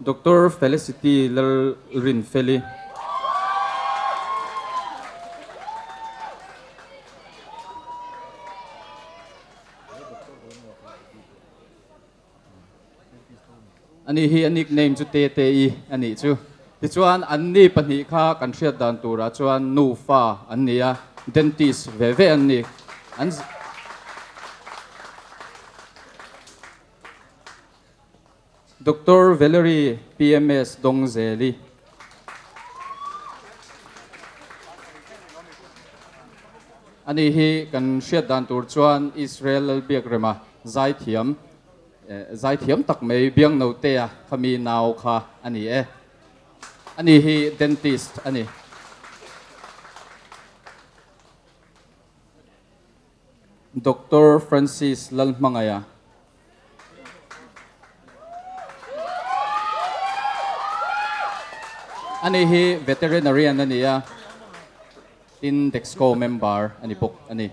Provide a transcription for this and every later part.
Dr. Felicity Rin Feli. Ani hi nickname chu TTE ani chu. Ti chuan anni pani kha kan hriat dan tura chuan nufa annia dentist ve anni an Dr. Valerie PMS Dongzeli. Ani hi kan hriat dan tur chuan Israel biakrema zai thiam tak mai biang no te a khami naw kha ani ani hi dentist ani Dr. Francis Lalmangaya. Ani hi veterinarian ania in Dexco member ani book ani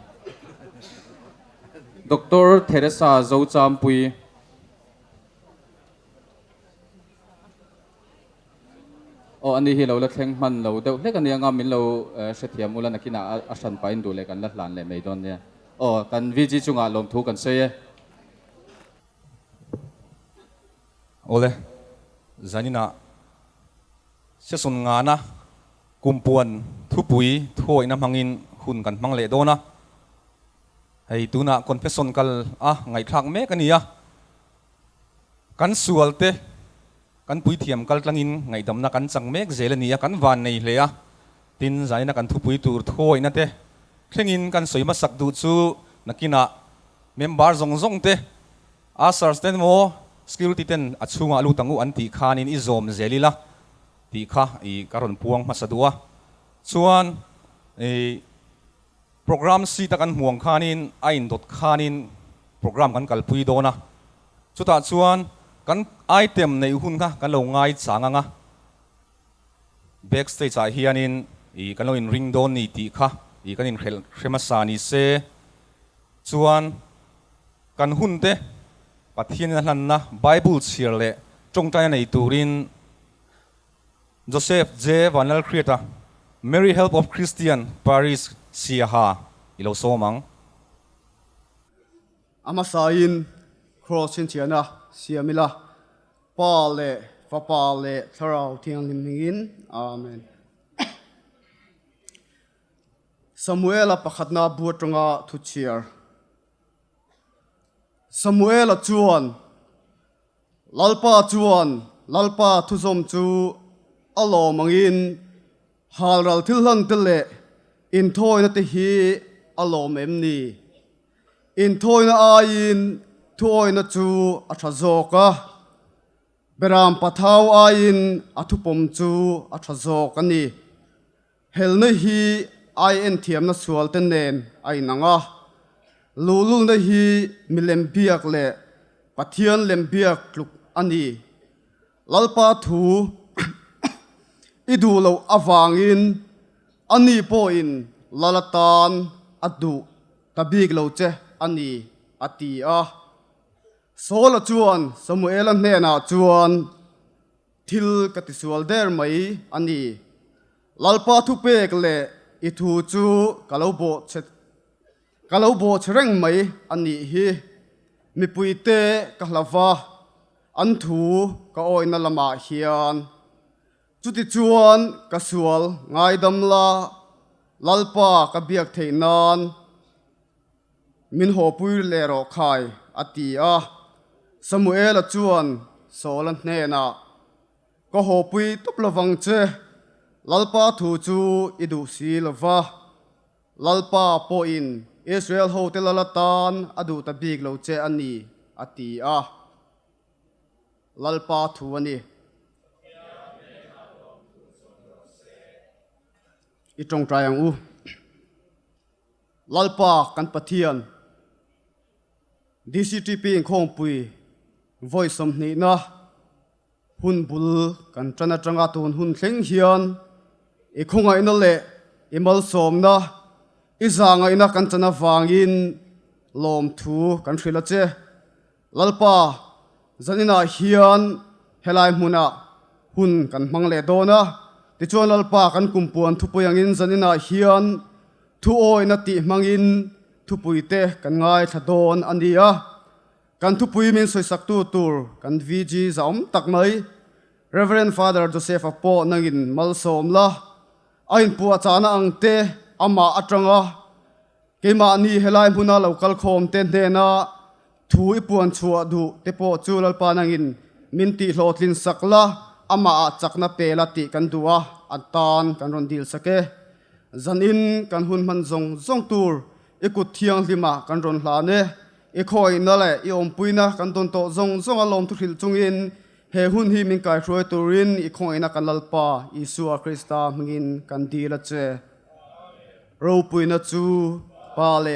Dr. Teresa Zochampui. O ani hi lo la thleng man lo deuh hlek ani anga min lo hrethiam ulan akina asan pain du le kan la hlan le meidon ne o kan VG chunga lom thu kan sei ole zanina sesun ngana kumpuan thupui thoi na mangin hun kan mangle dona hei tuna confession kal ngai thak me kania kan sualte kan pui thiam kal tlangin ngai damna kan changmek zelania kan van nei hlea tin zaina kan thupui tur thoi na te thlengin kan soima sak du chu nakina member zong te asars ten mo security ten achunga lu tangu anti khanin izom zelila ti kha I karon puang masadua chuan program si takan huang khanin ain dot khanin program kan kalpui dona chuta chuan kan item nei hun kha kan lo ngai changanga backstage a hianin kan lo in ring don ni ti kha kan in khremasani se chuan kan hunte pathian hlan na bible chirle chongtai nei turin Joseph J. Vanal Creator, Mary Help of Christian, Paris, Siaha, ilo somang. Amasain, crossin tiana, siamila, pale, fapale, tharau tiang limingin, amen. Samuela pakhatna buatranga tuchiar. Samuela chuan, lalpa tuzom chu, alo mangin halral thilhan tile in thoina te hi alo memni in thoina ain thoina chu athazoka beram pathau ain athupom chu athazok ani helna hi in thiamna sual ten nen ainanga lulul na hi milembiak le pathian lembiak luk ani lalpa thu idulo avangin ani poin lalatan adu tabig lo che ani ati sola chuan Samuel an hena chuan thil katisual der mai ani lalpa thu pek le ithu chu kalobo chereng mai ani hi mipuite kahlawa an thu ka oina lama hian chuti chuan kasual ngai damla lalpa ka biak theinan min ho pui le ro khai ati a Samuel a chuan Saul hne na ko ho pui tup lawang che lalpa thu chu idu si lova lalpa po in Israel ho te lalatan adu ta big lo che ani ati a lalpa thu ani itong trayang u lalpa kan pathian DCTP khong pui voice som ni na hun bul kan trana tranga tun hun thleng hian e khonga ina le imal som na izanga ina kan chana wangin lom thu kan thrila che lalpa zanina hian helai muna hun kan mangle dona ti chuan lalpa kan kumpuan thupuyangin zanina hian thu oina ti mangin thupuite kan ngai thadon ania kan thupui min soisak tu tur kan VG zaom tak mai Reverend Father Joseph Apo nangin malsom la ain pu achana angte ama atranga kema ni helai huna local khom te na thu ipuan chua du te po chulal panangin minti hlotlin sakla ama chakna pela ti kan duwa atan kan ron dil sake zanin kan hun man zong tur ikut thiang lima kan ron hla ne e khoi na le i om puina kan ton to zong alom tu thil chungin he hun hi min kai hroi turin i khoi na kan lalpa Isua Krista mingin kan dila che ro puina chu pa le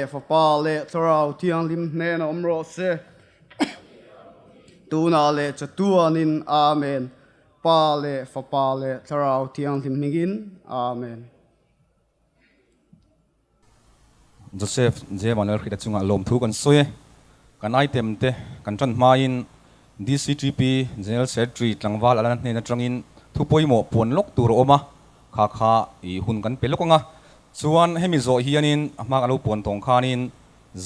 thrau thiang lim hne na omro se tu na le chatuanin amen pa le thrau thiang lim mingin amen Joseph je Manuel khita chunga lom thu kan soye kan item te kan tran main DCTP General Secretary tlangwal alan hne na tangin thu poimo pon lok tur oma kha I hun kan pelokanga chuan hemi zo hianin ama alo pon tong khanin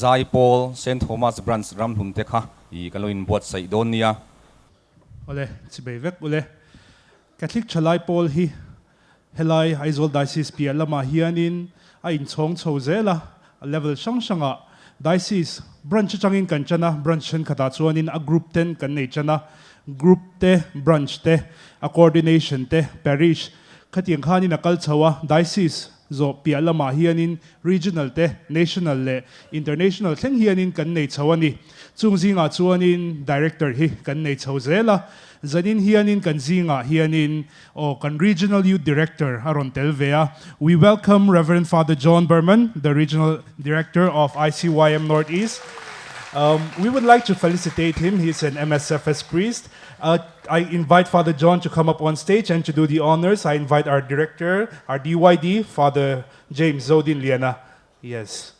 Zai Paul St Thomas Branch ram hum te kha I kaloin bot sai don nia ole chibei vek ole Catholic Chalai Paul hi helai Aizawl Diocese pi lama hianin a in chong chozela level shanga diocese branch changin kanchana branch chen khata chuanin a group 10 kan nei chana group te branch te a coordination te parish khatiang khanin akal chawa diocese zo pialama hianin regional te national le international thleng hianin kan nei chawani chungzinga chuanin director hi kan nei chhozela zanin hianin kan zinga hianin o kan regional youth director aron telvea we welcome Reverend Father John Berman the regional director of ICYM Northeast. We would like to felicitate him. He's an MSFS priest. I invite Father John to come up on stage and to do the honors. I invite our director, our DYD, Father James Zodin Liana. Yes.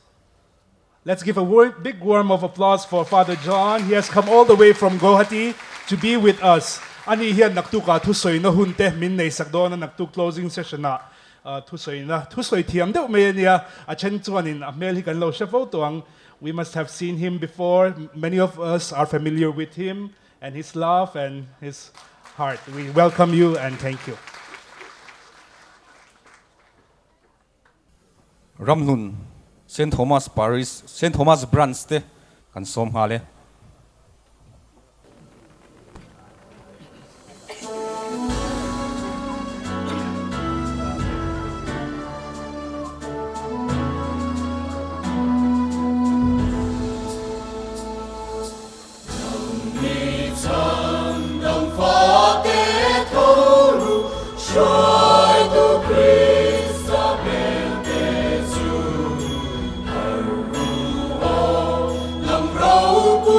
Let's give a big warm of applause for Father John. He has come all the way from Guwahati to be with us. Ani hiyan naktuka tusoy na hunte min na isakdo na naktu closing session na tusoy tiyam de umeniya achen chuanin amel hikan lo siya photo ang we must have seen him before. Many of us are familiar with him and his love and his heart. We welcome you and thank you. Ramnun St Thomas Parish St Thomas Branch te kan som hale Oh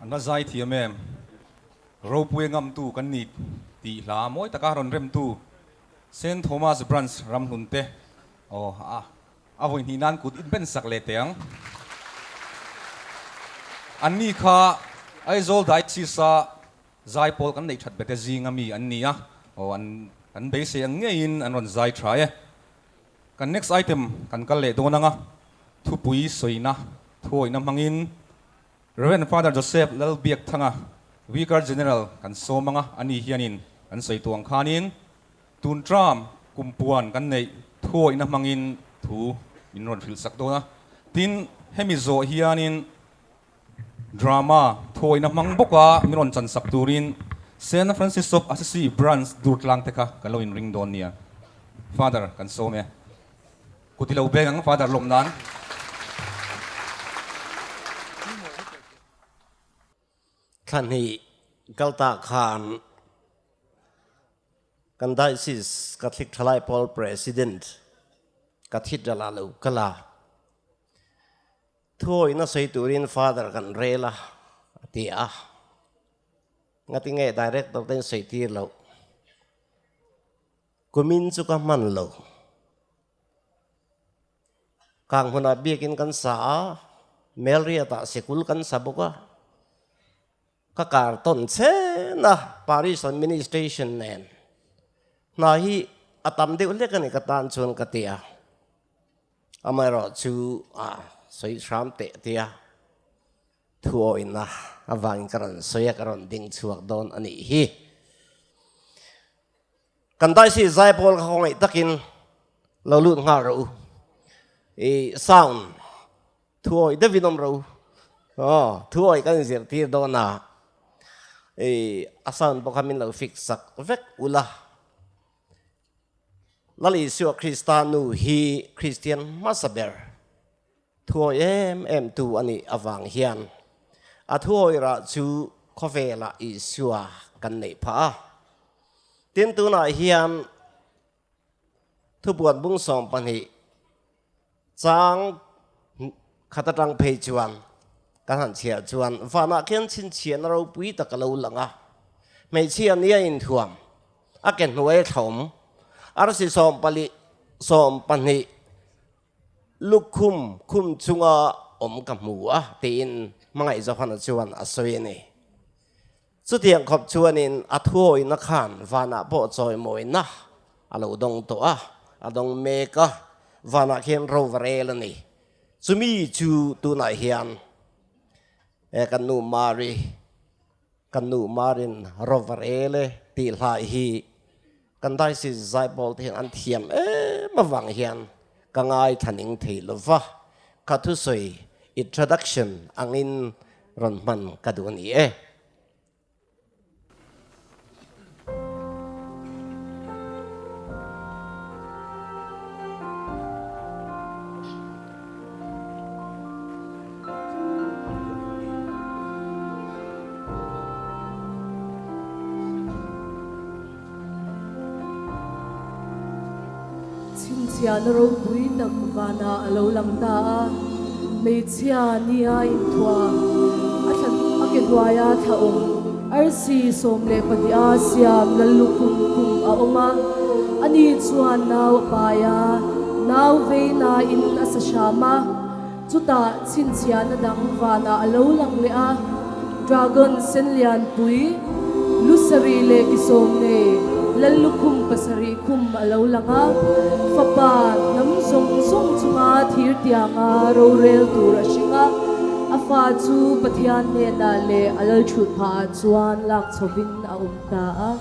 anh nói giải thì em râu bùi ngâm tu kan nít tì lá mỗi tất cả ron rem tu Saint Thomas Branch ram hun te voi hi nan kut in ben sak le teang an ni kha ai zol dai chi sa zai pol kan nei that bete zing ami an ni a an be se ang in an ron zai try kan next item kan kal le do na nga thu pui soina thoi na mangin Reverend Father Joseph Lalbiak thanga Vicar General kan somanga ani hianin an sei tuang khanin tun tram kumpuan kan nei thoi na mangin thu min ron fil sak do na tin hemizo hianin drama thoi na mang boka min ron chan sak turin Saint Francis of Assisi Branch durtlang teka kaloin ring don nia Father kan some kutilaw bengang Father lomnan kan hi galta khan kan diocese Catholic Thalai Paul President kathit dalalu kala thoi na sei turin Father kan rela tia ngati nge director ten sei ti lo kumin chu ka man lo kang huna bikin kan sa Maria ta sekul kan sabuka kakar ton che na Paris administration nen na hi atam de ule kan katan chun katia amaro chu soi sham te tia thuoina awang karan soya karon ding chuak don ani hi kan dai si zai pol khongai takin lo lut nga ro sound thuoi de vinom ro thuoi kan zir ti do na asan po kami lo fix sak vek ula lali siwa Kristanu hi Christian Masaber thuoi em tu ani awang hian thuoi ra chu khovela isua kan nei pha tin tu na hian thu buat bung som pani chang khatatang phei chuan kan han chia chuan vana kian chin chian ro pui takalo langa mei chian nia in thuam a ken nuai thom ar si som pali som pani lukhum khum chunga om kamua tin mangai zo han chuan asoi ni chu tiang khop chuan in athuoi na khan vana po choi moi na alo dong to adong meka vana khen ro varel ni chumi chu tu na hian kanu marin roverele ti lai hi kan dai si zai bol thian an thiam mawang hian kangai thaning thei lova ka thu soi introduction angin ronman kaduni Chian ro pui tak vana alo lang ta mei chia nia in thua athan aketwaya thaum arsi som le patia siam lalukum kum a oma ani chuan naw paya naw veina in asashama chuta chin chia na dang vana alo lang le a dragon sen lian pui lusari le kisom ne lalukum pasari kum alo langa fapa nam song song chunga thir tianga ro rel tur ashinga afa chu pathian ne na le alal thut pha chuan lak chobin a umta a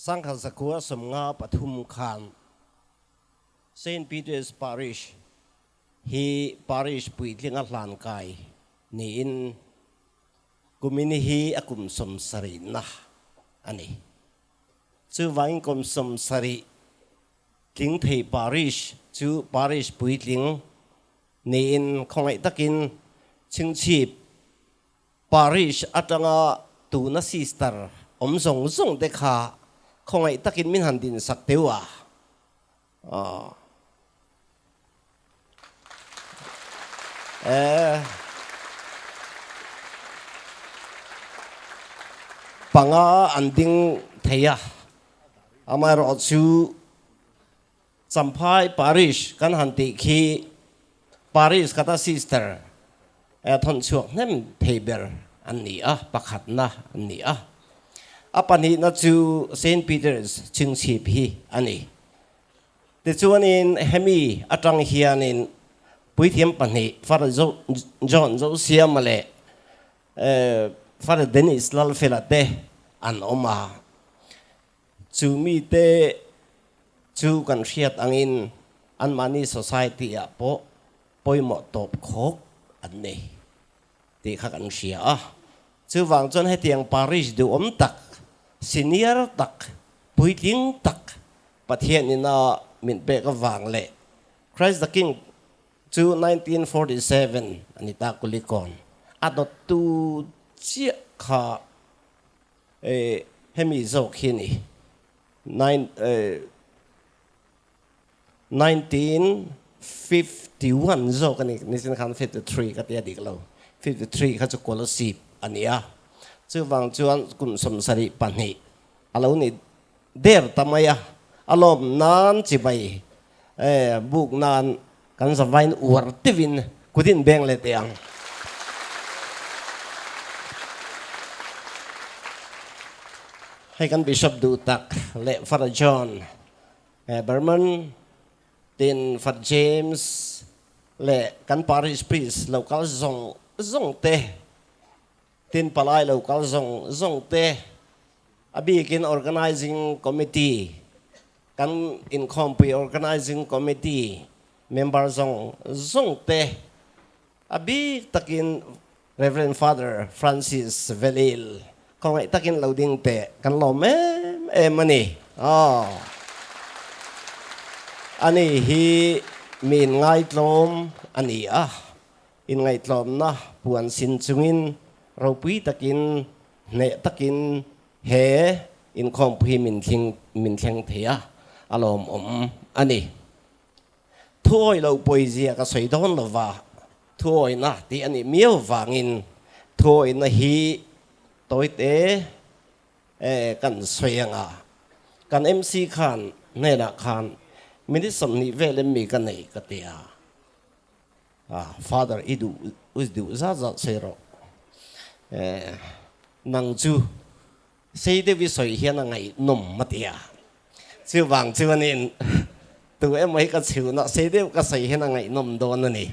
Sang Khazakua Samnga Pathum Khan St. Peter's Parish Hi Parish Puitlinga Lankai Ni in Kumini hi akum som sari na ani Chu vain kum som sari Ting thei Parish Chu Parish Puitling Ni in Khongai takin Ching chip Parish atanga tu na sister Song song dekha không ai takin min handin sak tewa panga anding theya amar ochu Champhai parish kan hanti khi parish kata sister thon chuak nem theiber ani a pakhat na ani a apani na chu Saint Peter's chingchip hi ani te chuan in hemi atang hian in puithiam pani Father John Josiah male Father Dennis lalfelate an oma chu mi te chu kan riat angin an mani society a po poimo top khok an nei ti kha kan ria a chu wang chon he tiang parish du om tak senior tak puiting tak pathian ina min pe ka wang le Christ the King chu 1947 anita kulikon ato tu chia kha hemi zo khini 1951 zo kan ni sin khan 53 ka tia dik lo 53 kha chu scholarship ania chu wang chuan kum som sari pani alo ni der tamaya alom nan chi bai buk nan kan sa vain ur tivin kudin beng le tiang hay kan bishop du tak le Father John Berman tin Father James le kan parish priest local zong te tin palai local zong te abi kin organizing committee kan in compi organizing committee member zong te abi takin Reverend Father Francis Velil kong ai takin loading te kan lo mani ani hi min ngai tlom ani in ngai tlom na puan sin chungin ropui takin ne takin he in compi min thing thea alom ani thôi lo poesia ka soidon lova thôi na ti ani miêu wangin thôi na hi tối tế kan soyanga kan MC khan nena khan minit samni vele mi kan nei katia Father idu usdu za sero nang chu sei de vi soi hian ngai nom matia chu wang chuanin tu em mai ka chiu na sei de ka sei hian ngai nom don ani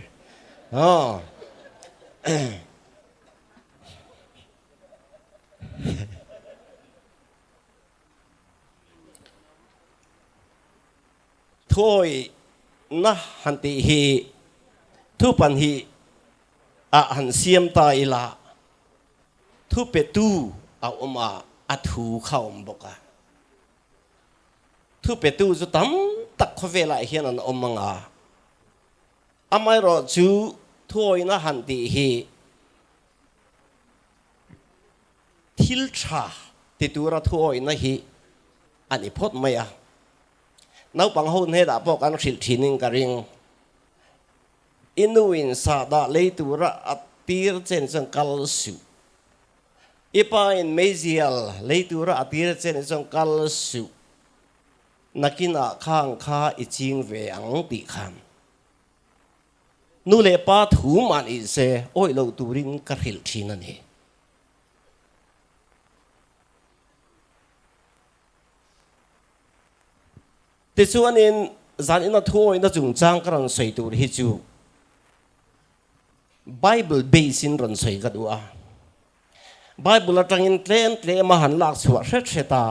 thôi na hanti hi thu pan hi han siam tai la thu pe tu oma thu khaum boka thu pe tu zu tam tak khovela hian an omanga amai ro chu thôi na hanti hi thil tha ti tura thôi na hi ani phot maya nau pang hon he da pok an thil thinin ka ring inuin sa da leitura atir chen chang kal su ipa in mezial leitura atir chen chang kal su nakina khang kha iching ve ang ti khan nu le pa thu man I se oi lo turin ka thil thin ani te chuan in zan ina thuai na chung chang karan sei tur hi chu Bible base in ran sei ka dua Bible atang in tle ma han lak chhuwa hret ta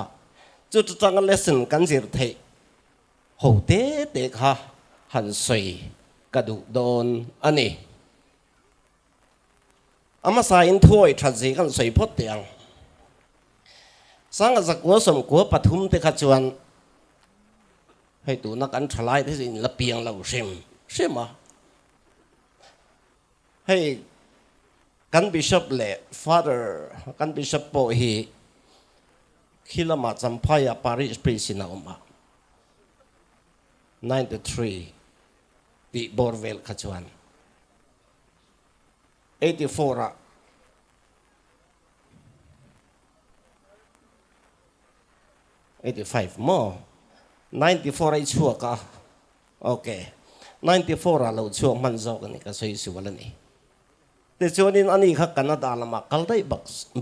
chu chang lesson kan zir thei ho te kha han sei ka du don ani ama sa in thuai thaji kan sei phot tiang sang za ko som ko pathum te kha chuan hay tụ nó cắn trả lại thế gì là piang lâu xem mà hay cắn bishop lệ Father cắn bishop bộ hi khi là mà Champhai Parish priest nào mà 93 di Borvel Kachuan 84 85 more 94 ay chua ka ok 94 lo chuang man zo kan ka soi su wala ni te chuanin ani kha Canada lama kaldai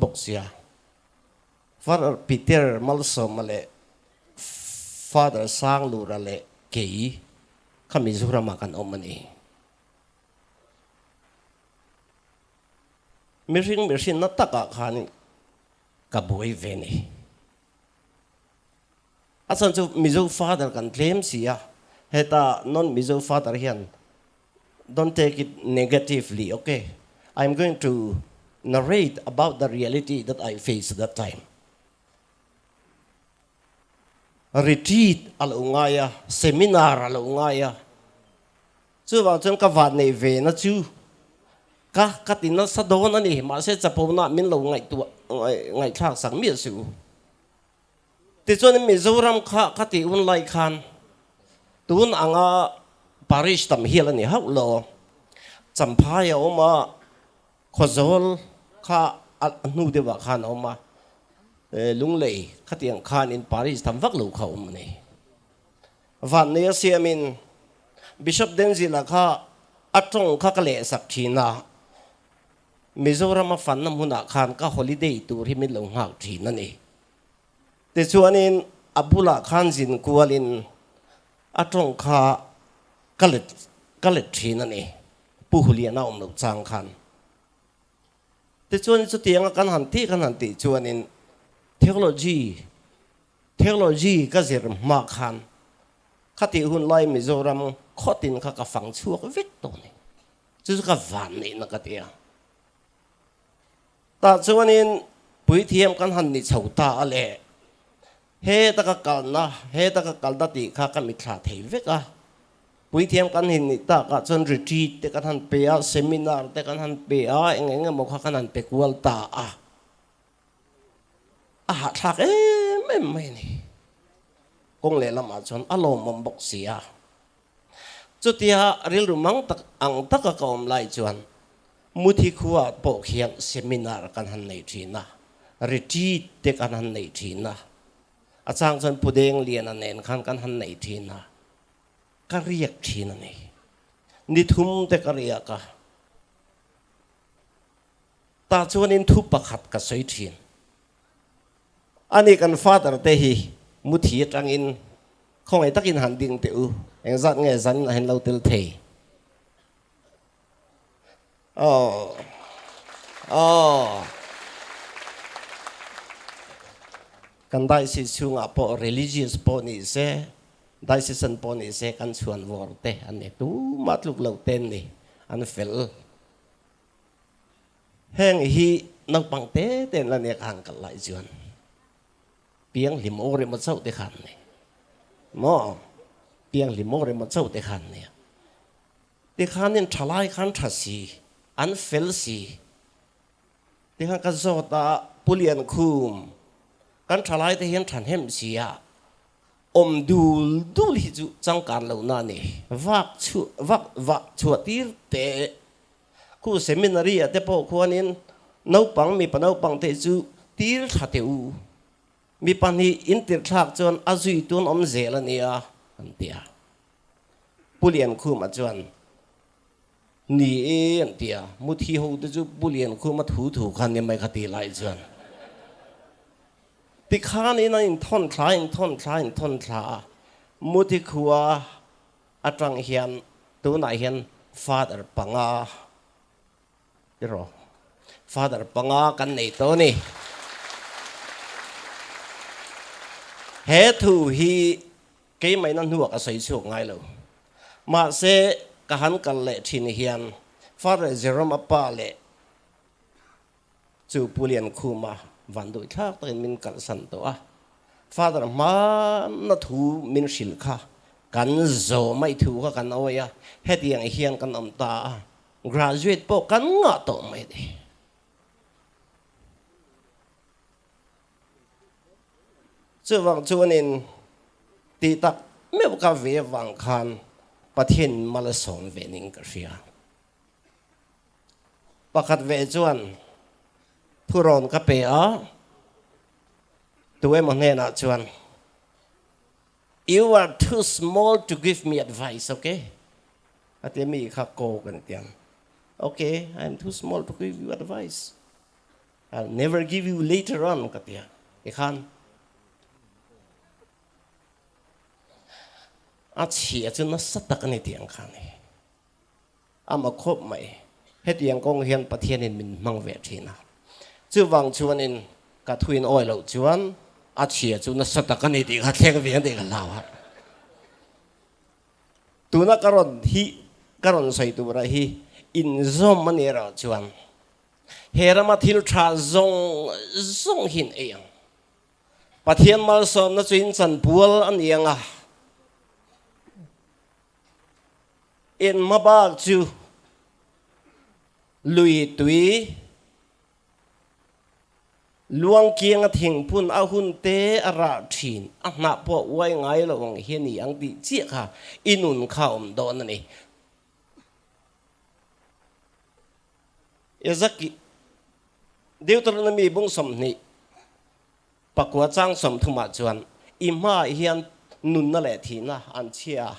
boxia Father Peter Malsom male Father Sang Lurale kei kami zurama kan omani Miring na taka khan kaboi veni asan chu mizo father kan claim sia heta non mizo father hian don't take it negatively okay I'm going to narrate about the reality that I faced at that time retreat al ungaya seminar al ungaya chu wang chen ka van nei ve na chu ka tin na sa don ani ma se chapo na min lo ngai tu ngai thak sang mi su ti chon Mizoram kha ti un lai khan tun anga parish tam hial ani hau lo champhaya oma khozol kha nu de wa khan oma lunglei khatiang khan in parish tam vak lo kha ni van ne siamin bishop denzila kha atong kha kale sak thina Mizoram fan nam huna khan ka holiday tur hi min lo ngak thina ni te chuanin Abdullah Khan jin kualin atong kha kalet thina ni pu huliana om lo chang khan te chuan chu tiang kan han ti chuanin theology ka zir ma khan khati hun lai Mizoram khotin kha ka fang chuak vek to ni chu ka van ni na ka tia ta chuanin pui thiam kan han ni chhota ale he ta ka kalna ti kha ka mi thla thei vek a pui thiam kan hin ni ta ka chon retreat te kan han pe a seminar te kan han pe a eng mo kha kan han pe kwal ta a thak em ni kong le lama chon alo mom bok sia chutia ril rumang tak ang tak ka om lai chuan muthi khuwa po khian seminar kan han nei thina retreat te kan han nei thina achang chan pudeng lian anen khan kan han nei thina ka riak thina nei ni thum te ka ria ka ta chuanin thu pakhat ka soi thin ani kan father te hi muthi tangin không ai takin han ding te u eng zat nge zan hen lo tel thei kan dai si chunga po religious po ni se dai si san po ni se kan chuan vor te ane tu matluk lo ten ni an fel heng hi nang pang te ten la ne kan kal lai chuan piang lim ore ma chau te khan ni mo piang lim ore ma chau te khan ni te khan nin thalai khan thasi an fel si te khan ka zota pulian khum kan thalai te hian than hem sia om dul hi chu changkan lo na ni vak chu tir te khu seminary te po khuanin nau pang mi panau pang te chu tir thateu mi pani intir thak chon azui tun om zel ania antia pulian khu ma chon ni antia muthi ho te chu pulian khu ma thu khan ni mai khati lai chon ti khan in thon thla muthi khuwa atang hian tu na hian father panga ro father panga kan nei to ni he thu hi ke mai nan huwa ka sai chuk ngai lo ma se ka han kal le thin hian father Jerome apa le chu pulian khuma van doi thak takin min kal san to a father ma na thu min shil kha kan zo mai thu kha kan oya hetiang hian kan om ta graduate po kan nga to mai de chu wang chuanin ti tak me ka ve wang khan pathin malason vening ka ria pakhat ve chuan thuron ka pe a tuwe mo ne na chuan You are too small to give me advice, okay? At mi khako kan tiang. Okay, I'm too small to give you advice. I'll never give you later on, katia. Ikhan. At siya chu na satak ni tiang khani. Ama khop mai. Het tiang kong hian pathian in min mang ve thina. Chu wang chuan in ka thuin oi lo chuan at siya chu na satak ni ti ka theng vian de ka lawa. Tu na karon sai tu ra hi in zom manera chuan. Hera ma thil tha zong hin eyang. Pathian mal som na chuin chan pual an yanga. In mabak chu lui tui luang kiang thing pun a hun te ara thin a na po wai ngai lo wang hian ni ang ti chi kha inun kha don ani ezaki Deuteronomy bung som ni pakwa chang som thuma chuan ima hian nun na le thina an chia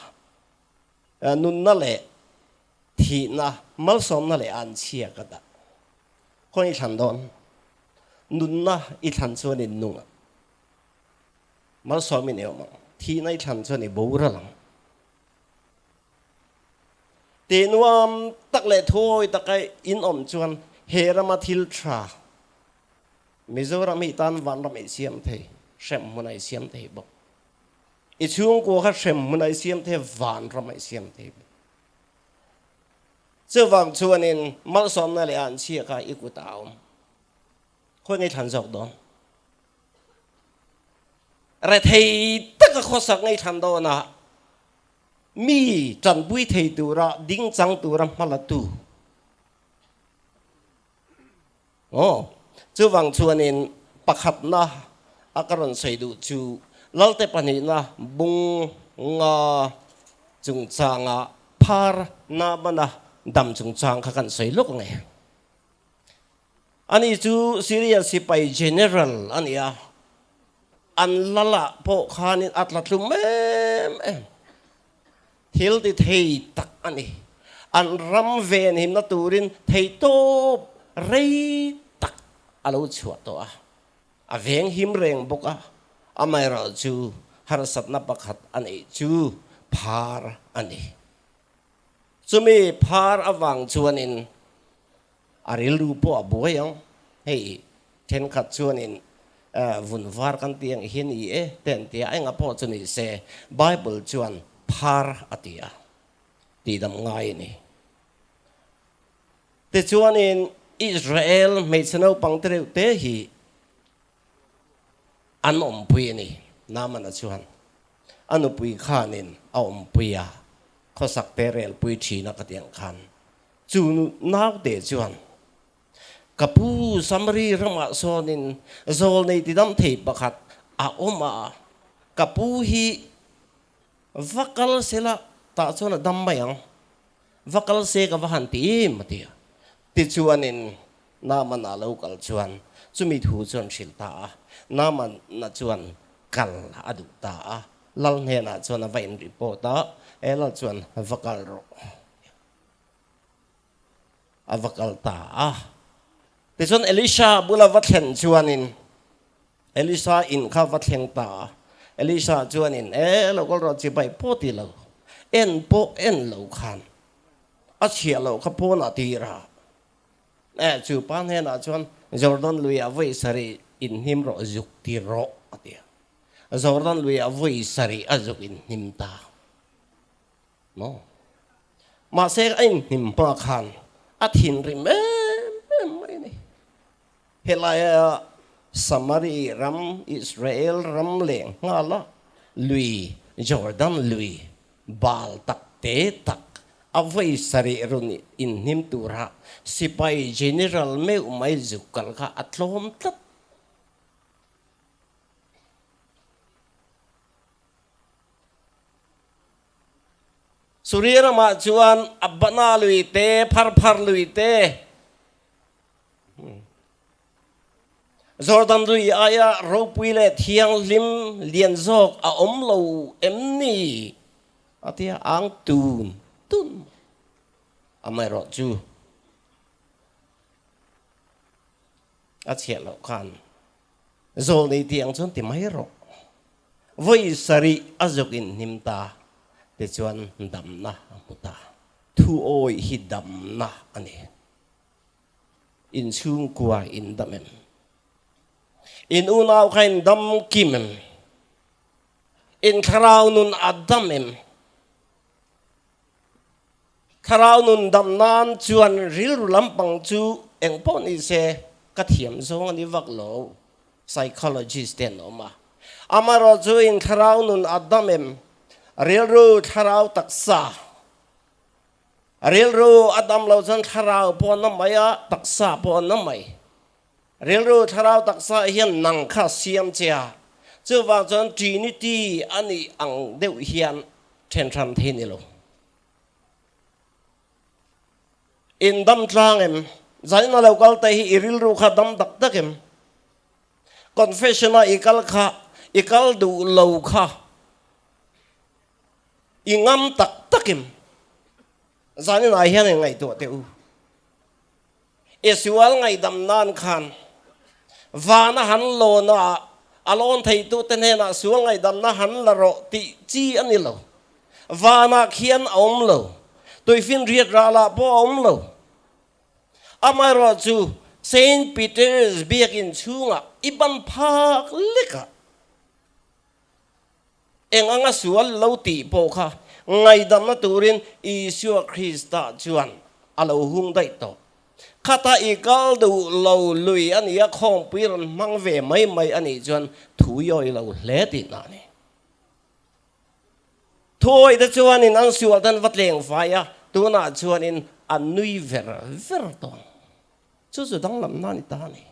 nun na le thina mal som na le an chia kada khoi than don nun na I than chuan in nunga mal som in eo ma thina I than chuan I bora lang te nuam tak le thoi takai in om chuan hera ma thil tra Mizoram hi tan van ram I siam thei shem munai siam thei bok I chung ko kha shem munai siam thei van ram I siam thei chu wang chuan in mal som na le an chia ka I ku taom khoi ngai than jok don ra thei tak kho sak ngai than do na mi chan bui thei tu ra ding chang tu ram malatu oh chu wang chuan in pakhat na akaron sei du chu lalte pani na bung nga chung changa phar na bana dam chung chang kha kan sei lok nge ani chu serial sipai general ania an lala po khanin atlatlum em thil ti thei tak ani an ram ven him na turin thei to rei tak alo chuat to a veng him reng boka amai ra chu har sat na pakhat ani chu phar ani chumi phar awang chuan in aril ru po aboyang hei ten khat chuan in vun var kan tiang hin I ten tia anga po chuni se Bible chuan phar atia ti dam ngai ni te chuan in Israel me chano pangtreu te hi an om pui ni namana chuan anu pui khanin a om puya khosak terel pui thina ka tiang khan chu naw te chuan kapu samri rama sonin zol nei tidam thei pakhat a oma kapu hi vakal sela ta chona dam mayang vakal se ka vahan ti matia ti chuanin naman a local chuan chumi thu chuan shilta naman na chuan kal adu ta lal ne na chuan va in report a ela chuan vakal ro avakal ta ti chuan Elisha bula vathen chuanin Elisha in kha vatheng ta Elisha chuanin lo kol ro chi bai poti lo en po en lo khan a chia lo kha po na ti ra chu pan he na chuan Jordan lui a voi sari in him ro juk ti ro atia Jordan lui a voi sari a juk in him ta no ma se in him pa khan a thin rim mai ni helaya Samari ram Israel ram leng ngala lui Jordan lui bal tak te tak avai sari runi in him tura sipai general me umai zukal ka atlom tat Surira ma chuan abana lui te phar lui te Jordan rui aya ro pui le thiang lim lian zok a om lo em ni atia ang tun amai ro chu a che lo khan zol ni tiang chun ti mai ro voi sari azokin nimta te chuan dam na muta thu oi hi dam na ani in chung kwa in damem in unaw kain dam kimem in kharau nun adamem kharau nun dam nan chuan ril lampang chu engpon i se ka thiam zong ani vak lo psychologist ten oma amaro chu in kharau nun adamem ril ru kharau taksa ril ru adam lo chan kharau pon na maya taksa pon na mai ril ru kharau taksa hian nang kha siam cha chu wa chan trinity ani ang deuh hian then tham the ni lo in dam tlang em zaina lo kal te hi ril ru kha dam dak takem confession a ikal du lo kha ingam tak takim zanin a hian ngai to te u Israel ngai dam nan khan vana han lo na alon thei tu ten na sual ngai dam na han la ro ti chi ani lo vana khian om lo tôi phiên riết ra là po om lo amai ro chu Saint Peter's biak in chunga iban phak leka eng anga sual lo ti po kha ngai dam na turin Isu Krista chuan alo hung dai to khata ikal du lo lui ani a khong piran mang ve mai ani chuan thu yoi lo hle ti na ni thôi da chuan in ang sual dan vat leng faya tu na chuan in anui ver ton chu dang lam na ni ta ni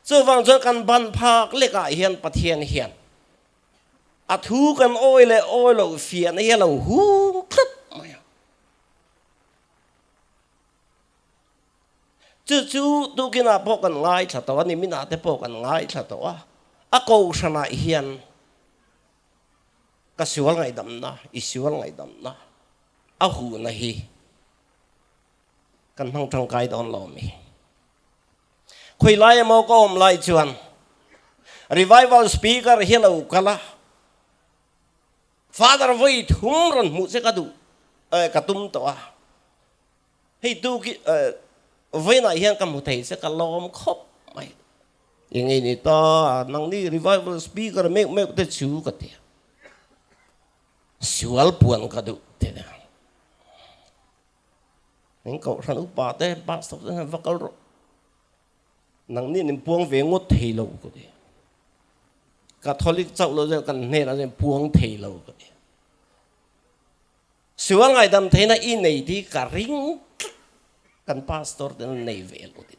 chu wang chuan kan ban phak leka hian pathian hian a thu kan oi lo fian hi lo hung khat mai chu tu kina po kan ngai tha to ni mina te po kan ngai tha to a ko sana hian ka sual ngai dam na isual ngai dam na a hu na hi kan hang thang kai don lo mi khoi lai mo ko om lai chuan revival speaker hello kala father voi thum ron mu se ka du ka tum to a hei tu ki voi na hian kam mu thei se ka lom khop mai yang ini to nang ni revival speaker me te chu ka te sual puan ka du te na eng ko ran upa te ba stop na vakal ro nang ni nim puang ve ngot thei lo ko de Catholic chau lo je kan ne la je puang thei lo ko de sual ngai dam thei na i nei di ka ring kan pastor den nei ve lo di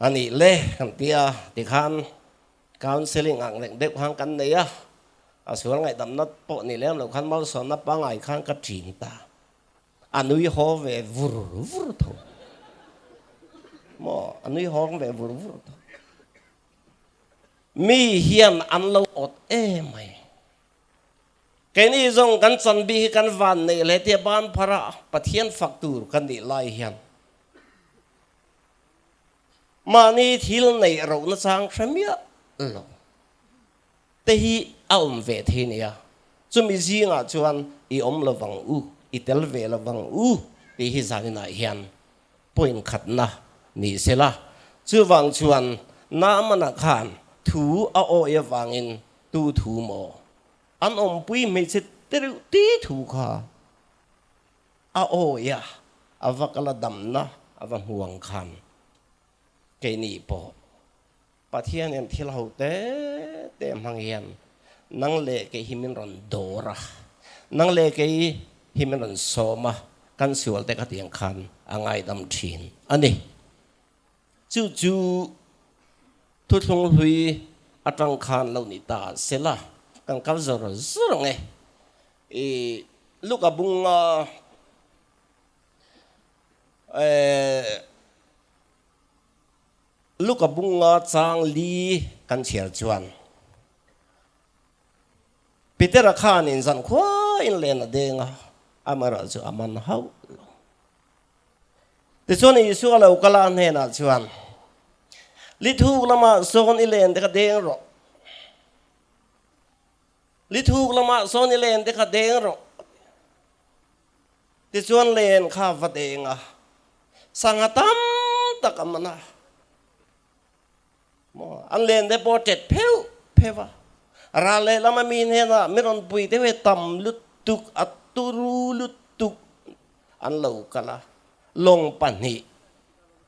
ani le kan tia ti khan counseling ang leng dep hang kan nei a sual ngai dam nat po ni lem lo khan mal son na pa ngai khan ka thin ta anui ho ve vur tho mo anui ho ve vur tho mi hiam an lo ot mai cái này giống kan chan bi kan van nei le te ban phara pathian faktur kan ni lai hian mani thil nei ro na chang khamia lo te hi aum ve the nia chumi zinga chuan I om lo wang u I tel ve lo wang u ti hi zani na hian point khat na ni sela chu wang chuan na mana khan thu a o ya wangin tu thu mo an om pui me che teru ti thu kha a o ya avakala damna avan huang khan ke ni po pathian em thil ho te mang hian nang le ke himin ron dora nang le ke himin ron soma kan sual te ka tiang khan angai dam thin ani chu thu thung hui atang khan lo ni ta sela kan kal zoro nge luka bunga lúc cả bung chang li kan chiar chuan Peter Khan in zan khwa in len adenga amara chu aman hau te chuan Isu lo kala ne na chuan li thu lama son ilen de ka deng ro li thu lama son ilen de ka deng ro te chuan len kha va denga sangatam takamana an len de portrait pheva ra le lama min hena miron pui te we tam lutuk aturu lutuk an lo kala long pani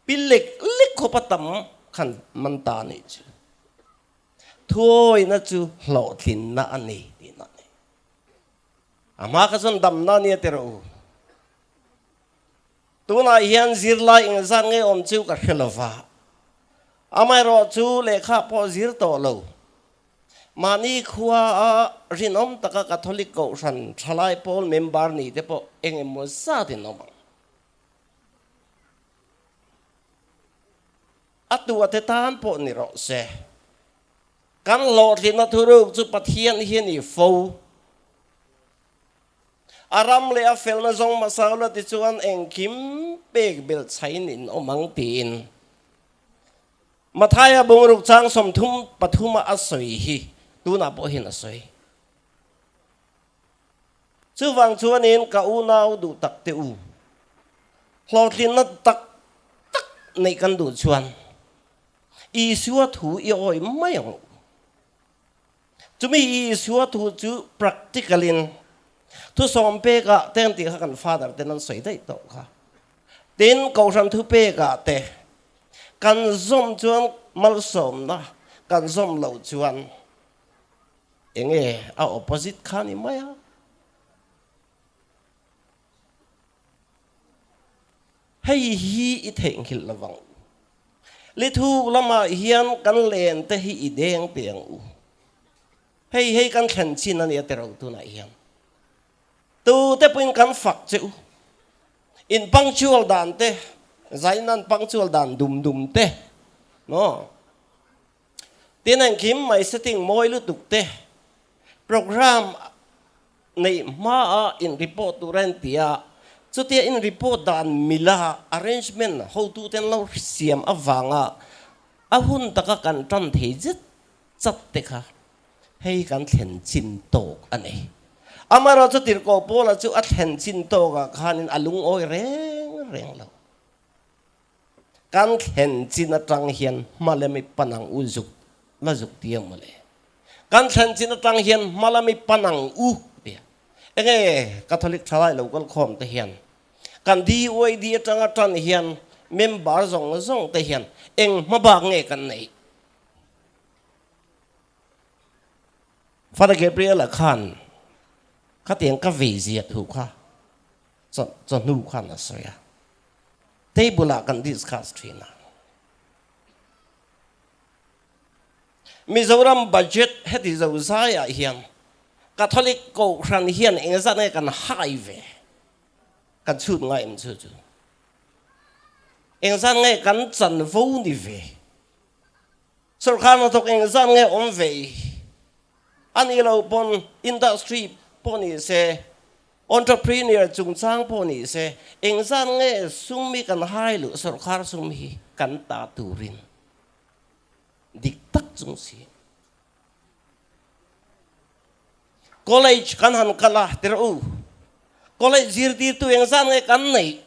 pilek lik ko patam khan manta ni chu thoi na chu hlo thin na ani ti na ni ama ka son dam na ni te ro tu na hian zir la ing zan nge om chu ka khelawa amai ro chu le kha po zir to lo mani khua rinom taka catholic ko ran thalai pol member ni te po enge mo sa tin no atu ate tan po ni ro se kan lo ri na thuru chu pathian hian ni fo aram le a fel na zong masala ti chuan eng kim pek bel chain in omang tin mathaya bungruk chang som thum pathuma asoi hi tu na po hin asoi chu wang chuan in ka u nau du tak te u hlotlin na tak tak nei kan du chuan Isua thu i oi mai ang chumi Isua thu chu practicalin thu som pe ka ten ti kan father ten an soi dai to kha tin ko ram thu pe ka te kan zom chuan mal som na kan zom lo chuan enge a opposite khani maya hei hi i theng hil lawang li thu lama hian kan len te hi i deng piang u hei kan khen chin ani te ro tu na hian tu te pin kan fak chu in punctual dan te zainan punctual dan dum te no tin an kim mai setting moi lu tuk te program nei ma in report tu ren tia chu tia in report dan mila arrangement how to ten lo siam awanga ahun taka kan tan thei jit chat te kha hei kan thlen chin tok ani amara chu tir ko pola chu a thlen chin tok ka khanin alung oi reng lo kan thlen chin atang hian malami panang uzuk la zuk tiang male kan thlen chin atang hian malami panang u enge catholic thalai local khom te hian kan di oi di atanga tan hian member zong te hian eng mabak nge kan nei Father Gabriel Khan khatiang ka viziat hu kha so nu khan la soya table kan discuss trina Mizoram budget heti zo zaya hian Catholic ko ran hian eng za ne kan highway kan chut ngai im chu eng za nge kan chan vo ni ve sarkar na tok eng za nge om ve ani lo pon industry poni se entrepreneur chung chang poni se eng za nge sumi kan hai lu sarkar sumi kan ta turin dik tak chung si college kan han kala teru college zirti tu eng san nge kan nei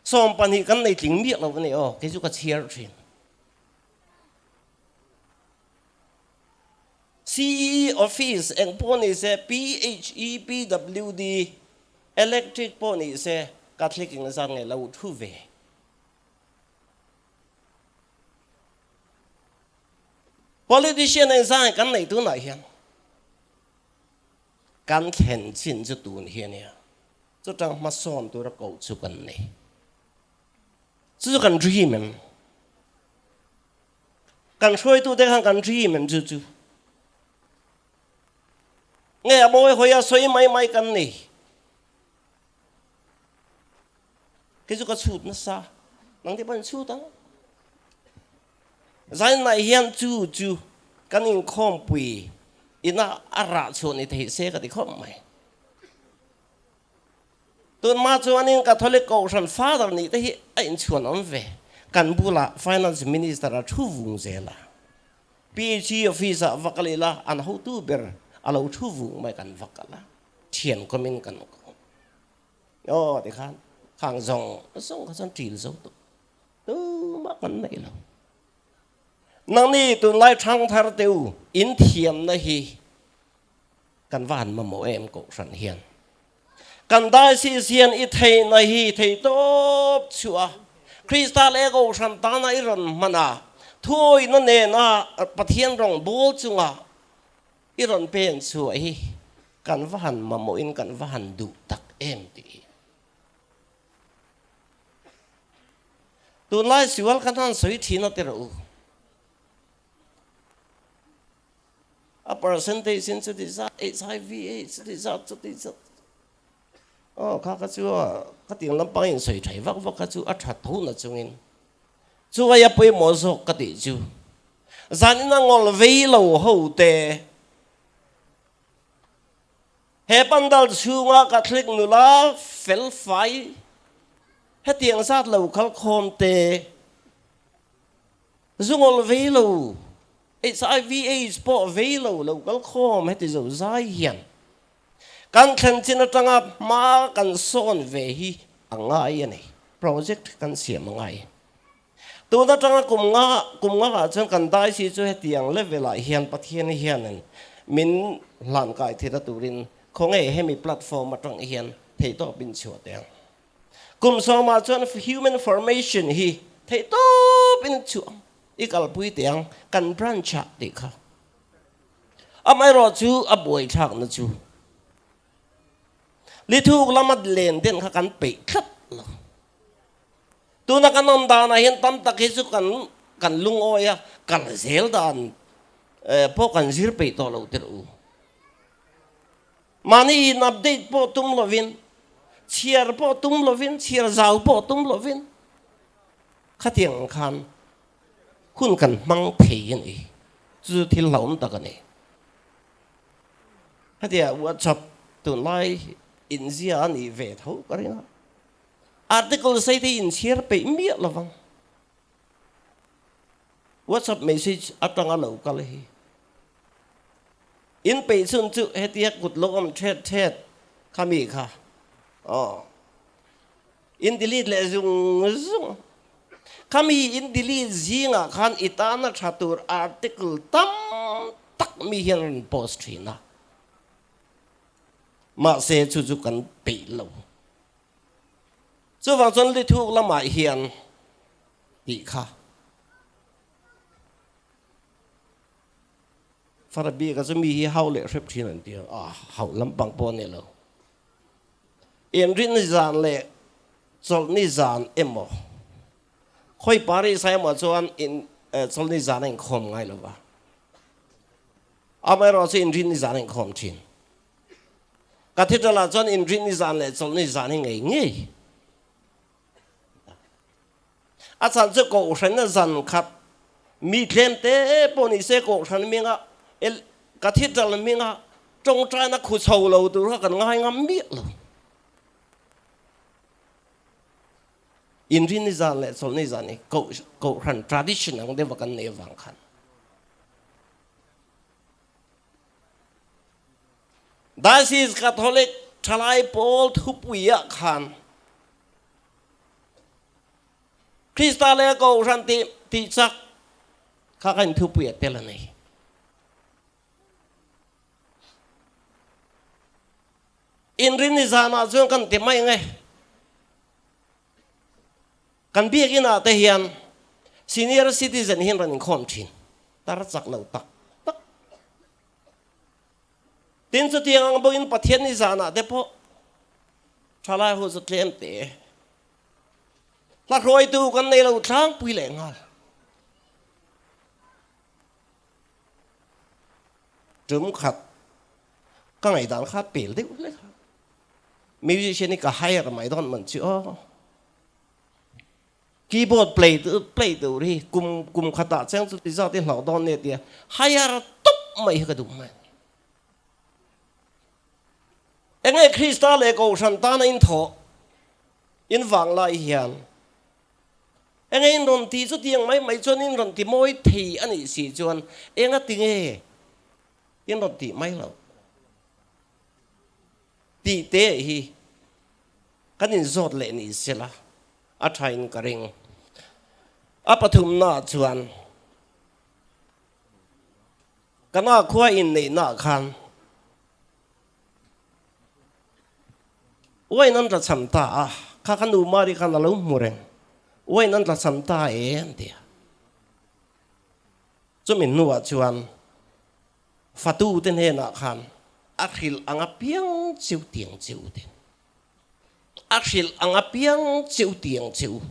som pani kan nei ting mi lo ni o ke ju ka chiar thin CE office eng poni se PHEPWD electric poni se Catholic eng san nge lo thu ve politician eng san kan nei tu na hian kan khen chin chu tun hian ya chu tang ma som tu ra ko chu kan nei chu kan dream em kan soi tu de kan dream em chu nghe boy hoya soi mai kan nei cái chu ka chut na sa nang ti ban chu tang zai na hian chu kan in khom pui ina ara chon i thei se ka ti khom mai tun ma chuan in Catholic Ocean Father ni te hi a in chuan om ve kan bula finance minister a thu vung zela PhD officer vakalila an ho tu ber alo thu vung mai kan vakala thian komin kan ko yo ti khan khang zong song ka san tril zo tu ma kan nei lo nang ni tu lai thang thar teu in thiam na hi kan van ma mo em ko san hian kan dai si sian i thei na hi thei top chua Crystal ego san ta na iron mana thôi nó nè na pathian rong bol chunga iron pen chu hi kan van ma mo in kan van du tak em ti tu lai siwal kan han soi thi na te ro a percentage in to this HIV AIDS this to this kha ka chu ka ting lam pang in soi thai vak vak ka chu a that thu na chungin chu wa ya poi mo so ka ti chu zan na ngol vei lo ho te he pandal chunga Catholic nula fel fai he tiang sat lo khal khom te zungol vei lo HIV AIDS po vei lo lo khal khom he ti zo zai hian kan khan chin atanga ma kan son ve hi angai ani project kan siam angai tu na tanga kum nga chon kan dai si chu he tiang level a hian pathian hian min lan kai thira turin khong e hemi platform atang hian thei to bin chu te kum so ma chon human formation hi thei to bin chu ikal pui tiang kan branch ti kha amai ro chu a boi thak na chu li thuk lamad len den kha kan pe khat lo tu na kanom da na hian tam tak hi chu kan lung oya kan zel dan po kan zir pe to lo ter u mani in update po tum lovin chiar po tum lovin chiar zau po tum lovin khatiang khan kun kan mang thei ni chu thil laum ta kan ni hatia WhatsApp tu lai in zia ni ve tho karina article say thì in share pe mi la wang WhatsApp message atanga lo ka le in pe sun chu hetia kut lom thet khami kha in delete le zung khami in delete zinga khan itana thatur article tam tak mi hian post thina ma se chu chu kan pe lo chu wang chon li thuk lama hian ti kha farabi ka chu mi hi haule rep thin an ti hau lampang pon ne lo en rin zan le chol ni zan emo khoi pari sai ma chuan in chol ni zan en khom ngai lo wa amai ro se in rin ni zan en khom thin ka thitala chon in rin ni zan le chol ni zan ngai nge a chan chu ko shan na zan khat mi thlem te poni se ko shan minga el ka thital minga trong tra na khu chho lo tu ra kan ngai ngam mi lo in rin ni zan le chol ni zan ni ko ran tradition ang de wakan ne wang khan that is Catholic thalai pol thupuya khan Crystal ego ran ti chak kha kan thupuya telani in rin ni zana chung kan ti mai nge kan biak ina te hian senior citizen hin ran khom thin tar chak lo tak tin chu tiang bo in pathian ni zana de po thalai ho chu tlem te la roi tu kan nei lo thang pui le ngal trùm khát các ngày đàn khát bể đấy đấy musician này cả hai ở máy đòn mình chữa keyboard play tu ri kum khata chang tu ti za ti hlau don ne ti hayar top mai ka du mai engei Krista le ko san ta na in tho in wang lai hian engei in ron ti chu tiang mai chon in ron ti moi thei ani si chuan enga tinge in ron ti mai lo ti te hi kan in zot le ni sila a thain ka ring a pathum na chuan kana khua in nei na khan oi nan ra cham ta a kha kan u mari kan lo mureng oi nan ra cham ta en dia chu min nuwa chuan fatu ten he na khan akhil anga piang chiu tiang chiu ten akhil anga piang chiu tiang chiu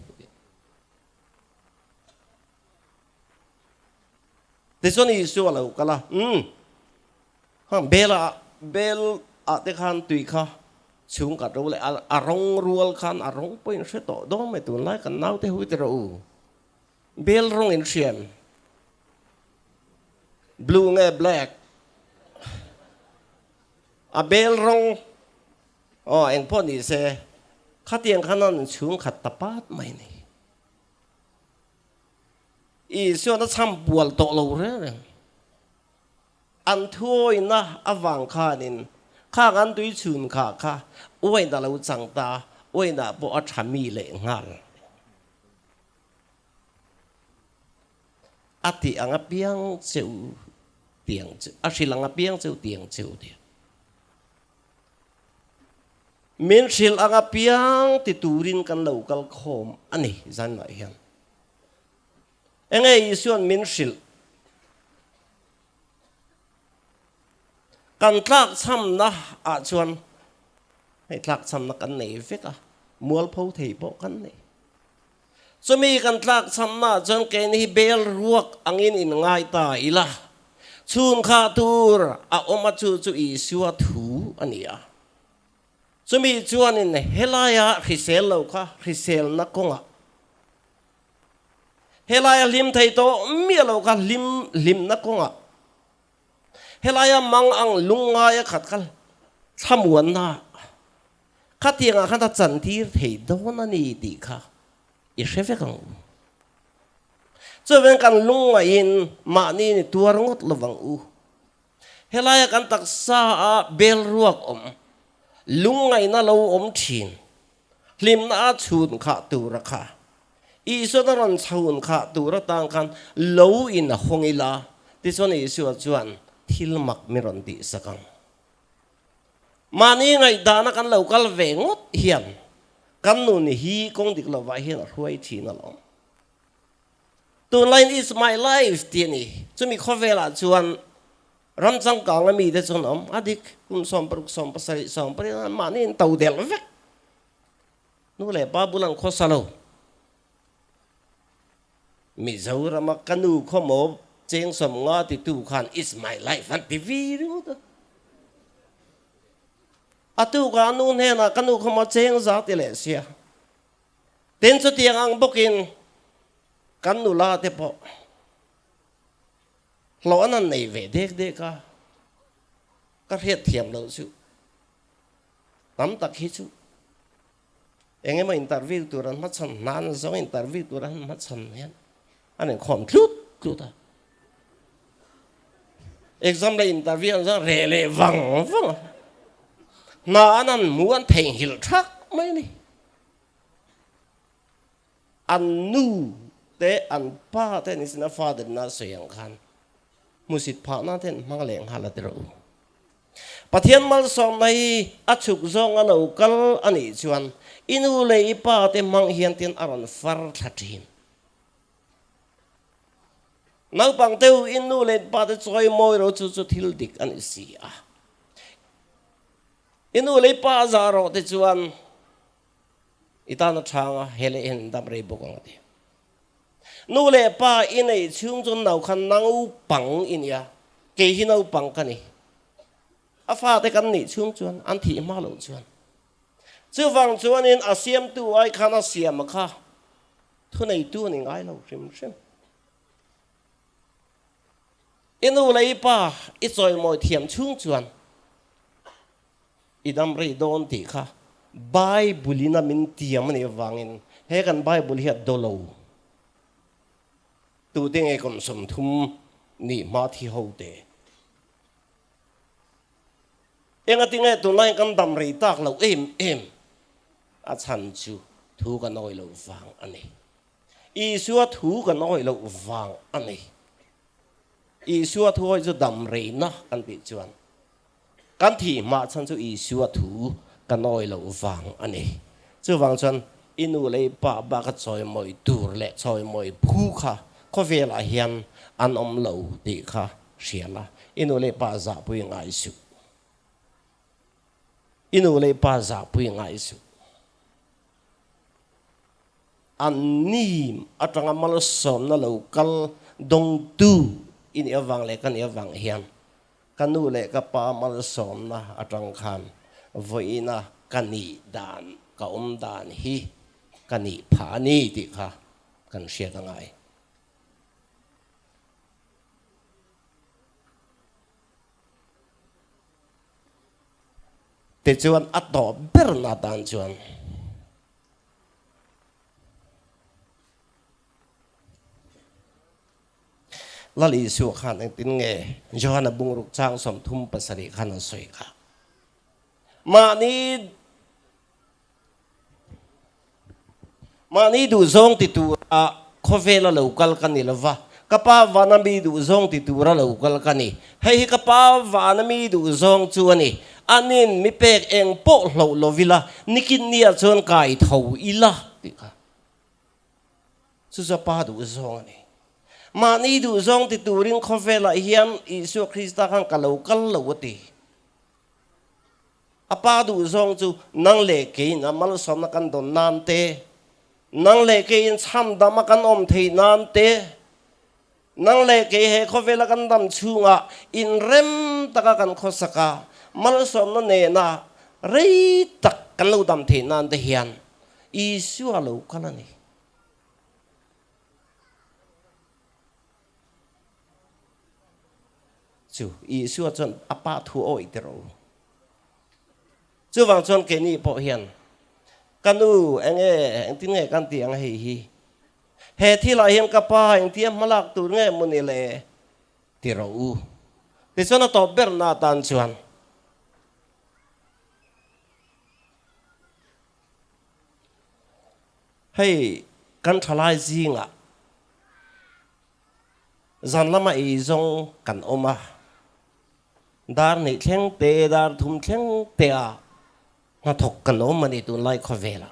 te soni su lo kala ha bel a te khan tui kha chung ka ro le arong rual khan arong point se to do me tu lai kan nau te hui te ro bel rong in sian blue nge black a bel rong eng po ni se khatiang khanan chung khat tapat mai ni i so na cham bual to lo re an thoi na awang khanin kha gan tui chun kha oi da lo chang ta oi na bo a thami le ngal ati anga piang cheu tiang a shilanga piang cheu tiang cheu dia min shil anga piang ti turin kan local khom ani zan lai hian engei isuan min shil kan tlak cham na a chuan hei tlak cham na kan nei veka mual pho thei bo kan nei chumi kan tlak cham na chuan ke ni bel ruak angin in ngai ta ila chun kha tur a oma chu isua thu ania chumi chuan in helaya risel lo kha risel na konga helaya lim thei to mi lo kha lim na konga helaya mang ang lungaya khat kal thamuan na khatianga khata chantir thei do na ni ti kha i shefe kang chuwen kan lunga in ma ni tuar ngot lawang u helaya kan tak sa a bel ruak om lungai na lo om thin lim na chun kha tur kha i so na ron chun kha tur tang kan lo in hongila ti son i su chuan thil mak mi ron ti sakang mani ngai dana kan local vengot hian kan nu ni hi kong dik lo wa hian ruai thin a lo to line is my life ti ni chumi khovela chuan ram chang kang mi de chon om adik kum som pruk som pasari som pari mani in tau del vek nu le ba bulang khosalo mi zaura ma kanu khomo cheng som nga ti tu khan is my life an ti vi ru to atu ka nu ne na kanu khomo cheng za ti le sia ten chu tiang ang bokin kanu la te po lo an nei ve dek ka riat thiam lo chu tam tak hi chu enge ma interview turan ma chan nan zo interview turan ma chan hen an khom tlut ta exam la interview an re le wang na anan muan thei hil thak mai ni an nu te an pa te ni sina father na soyang khan musit pha na ten mang leng hala tero pathian mal som nai achuk zong alo kal ani chuan inu le ipa te mang hian ten aron far thathin nau pang teu inu le pa te choi moi ro chu thil dik ani si a inu le pa za ro te chuan itana thanga hele en dam re bokong te nu le pa inei chung chun nau khan nau pang in ya ke hi nau pang kani a fa te kan ni chung chuan an thi ma lo chuan chu wang chuan in asiam tu ai khana siam kha thu này tu này ngay lâu rim inu lấy pa ít rồi mọi thiểm chung chuan idam rei don ti kha Bible na min tiam ni wangin he kan Bible hiat dolo tu ding e kon som thum ni ma thi ho te enga tinge tu lai kan dam rei tak lo em a chan chu thu kan oi lo wang ani i suwa thu kan oi lo wang ani i suwa thu oi chu dam rei na kan ti chuan kan thi ma chan chu i suwa thu kan oi lo wang ani chu wang chuan inu lei pa ba ka choi moi tur le choi moi phu kha ko vela hian an om lo ti kha hriala inu lei pa za pui ngai su inu lei pa za pui ngai su an nim atanga mal som na lo kal dong tu in awang le kan awang hian kanu le ka pa mal som na atang khan voina kani dan ka dan hi kani phani ti kha kan sia ka ngai te chuan ato ber na dan chuan lali su khan ang tin nge Johanna bungruk chang som thum pasari khan soi kha mani du zong ti tu a khovela local kanilwa kapa vanami du zong ti tu ra local kani hei kapa vanami du zong chu ani anin mi pek eng po hlo lovila nikin nia chon kai tho ila ti kha su sa pa du zong ani mani du zong ti tu ring khovela hiam isu krista khan ka local lowati apa du zong chu nang le ke na mal som na kan don nan te nang le ke in cham dam kan om thei nan te nang le ke he khovela kan dam chunga in rem taka kan khosaka mal som na ne na rei tak kan lo dam thei nan te hian isu alo kalani chu isu chon apa thu oi te ro chu wang chon ke ni po hian kanu enge tin nge kan tiang hei hi he thi la hian ka pa eng tiam malak tu nge munile ti ro u te chona to ber na tan chuan hei kan thalai zinga zan lama i zong kan oma dar ni thleng te dar thum thleng te a na thok kan om mani tu lai khovela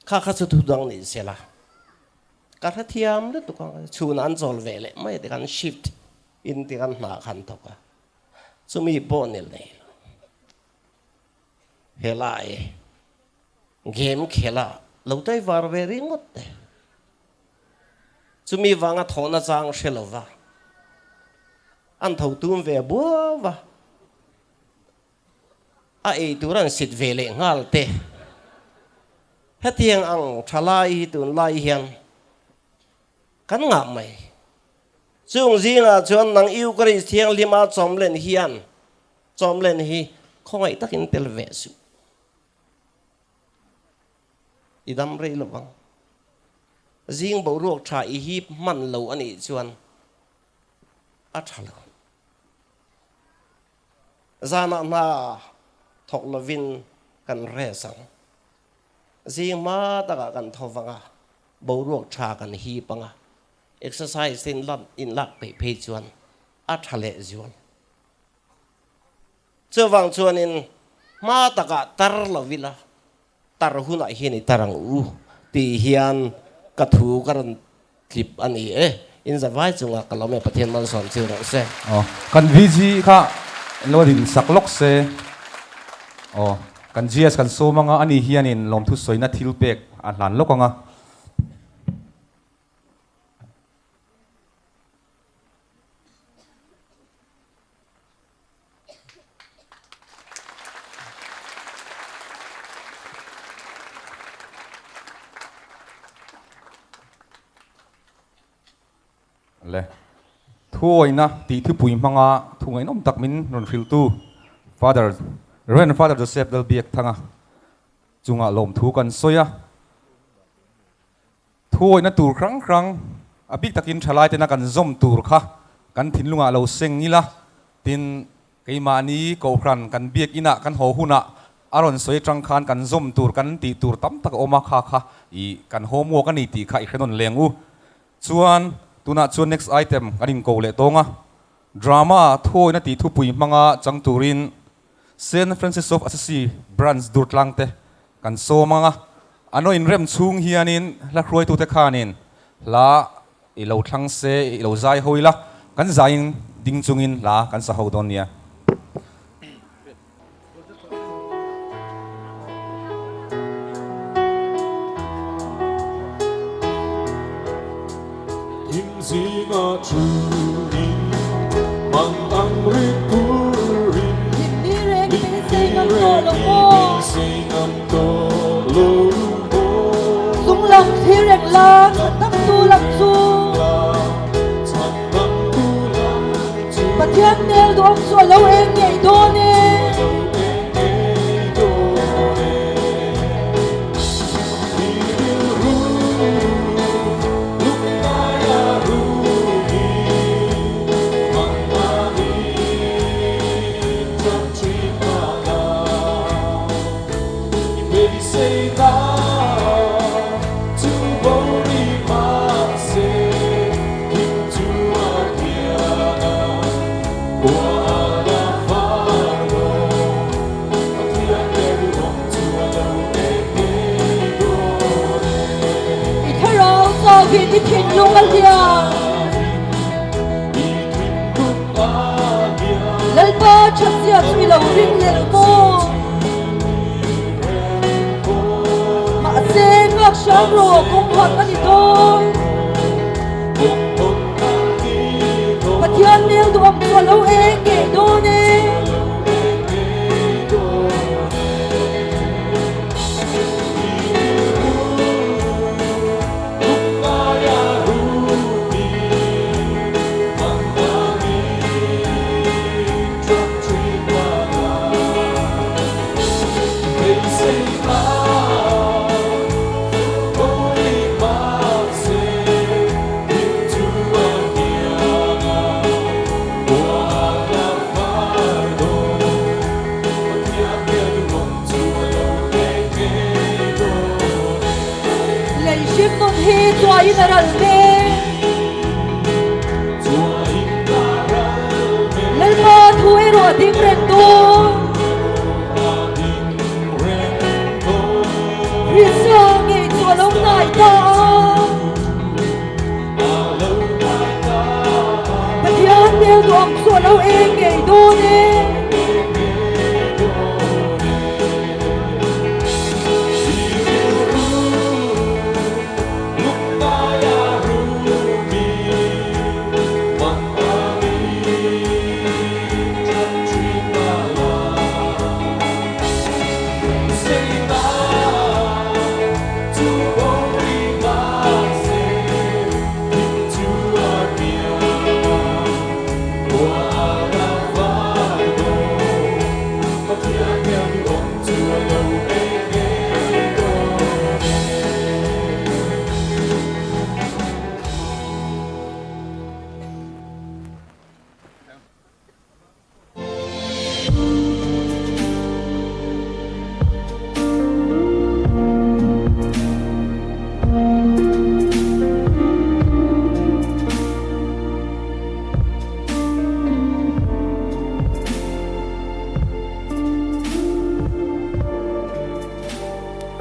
kha chu thu dang ni sela ka tha thiam le tu ka chun an zol vele mai te kan shift in te kan na khan thoka chumi po nil nei helai game khela lo tai var ve ringot te chumi wanga thona chang shelova an thau tum ve buwa a ei turan sit vele ngal te hetiang ang thalai tun lai hian kan nga mai chung zinga chuan nang iu kari thiang lima chomlen hian chomlen hi khongai takin tel ve su idam rei lowang zing bo ruak tha i hi man lo ani chuan a thalo zana na thok lovin kan re sang zing ma taka kan thowanga bo ruak tha kan hi panga exercise in lak pe chuan a thale zuan chawang chuan in ma taka tar lovila tar huna hi ni tarang u ti hian ka thu karan clip ani in zawai chunga kalome pathian man som chiu ro se kan vg kha lo din saklok se kan gs kan so manga ani hianin lom thu soina thil pek a hlan lokanga le thuai na ti thu pui manga thungai nom tak min ron fil tu Father Joseph dal biak thanga chunga lom thu kan soya thuai na tur krang abik takin thalai te na kan zom tur kha kan thinlunga lo seng nila tin keima ni ko khran kan biak ina kan ho huna aron soi trang khan kan zom tur kan ti tur tam tak oma kha I kan homo kan ni ti kha I khrenon lengu chuan tuna chuan next item kanin ko le tonga drama thoi na ti thu pui manga chang turin Saint Francis of Assisi branch durtlangte kan so manga ano in rem chung hianin la khroi tu te khanin la I lo thlang se I lo zai hoila kan zain ding chungin la kan sa ho don nia Himzinga chunin mang ang rikurin Hinirek Hinirek ibisingam tolomo Sunglam hirek lang Tang tulang su Tandang tulang tu Patian nel doang su alaw engay done Di thìn lung al dia lal ba chap sia chui lo ring le mo ma se ngak shang ro kong hot ani do pathian nel do am ko lo e ke do ne Inaral me Lalma thuero ding rendo Risang e tualong nai ta Patian nel doang tualaw e done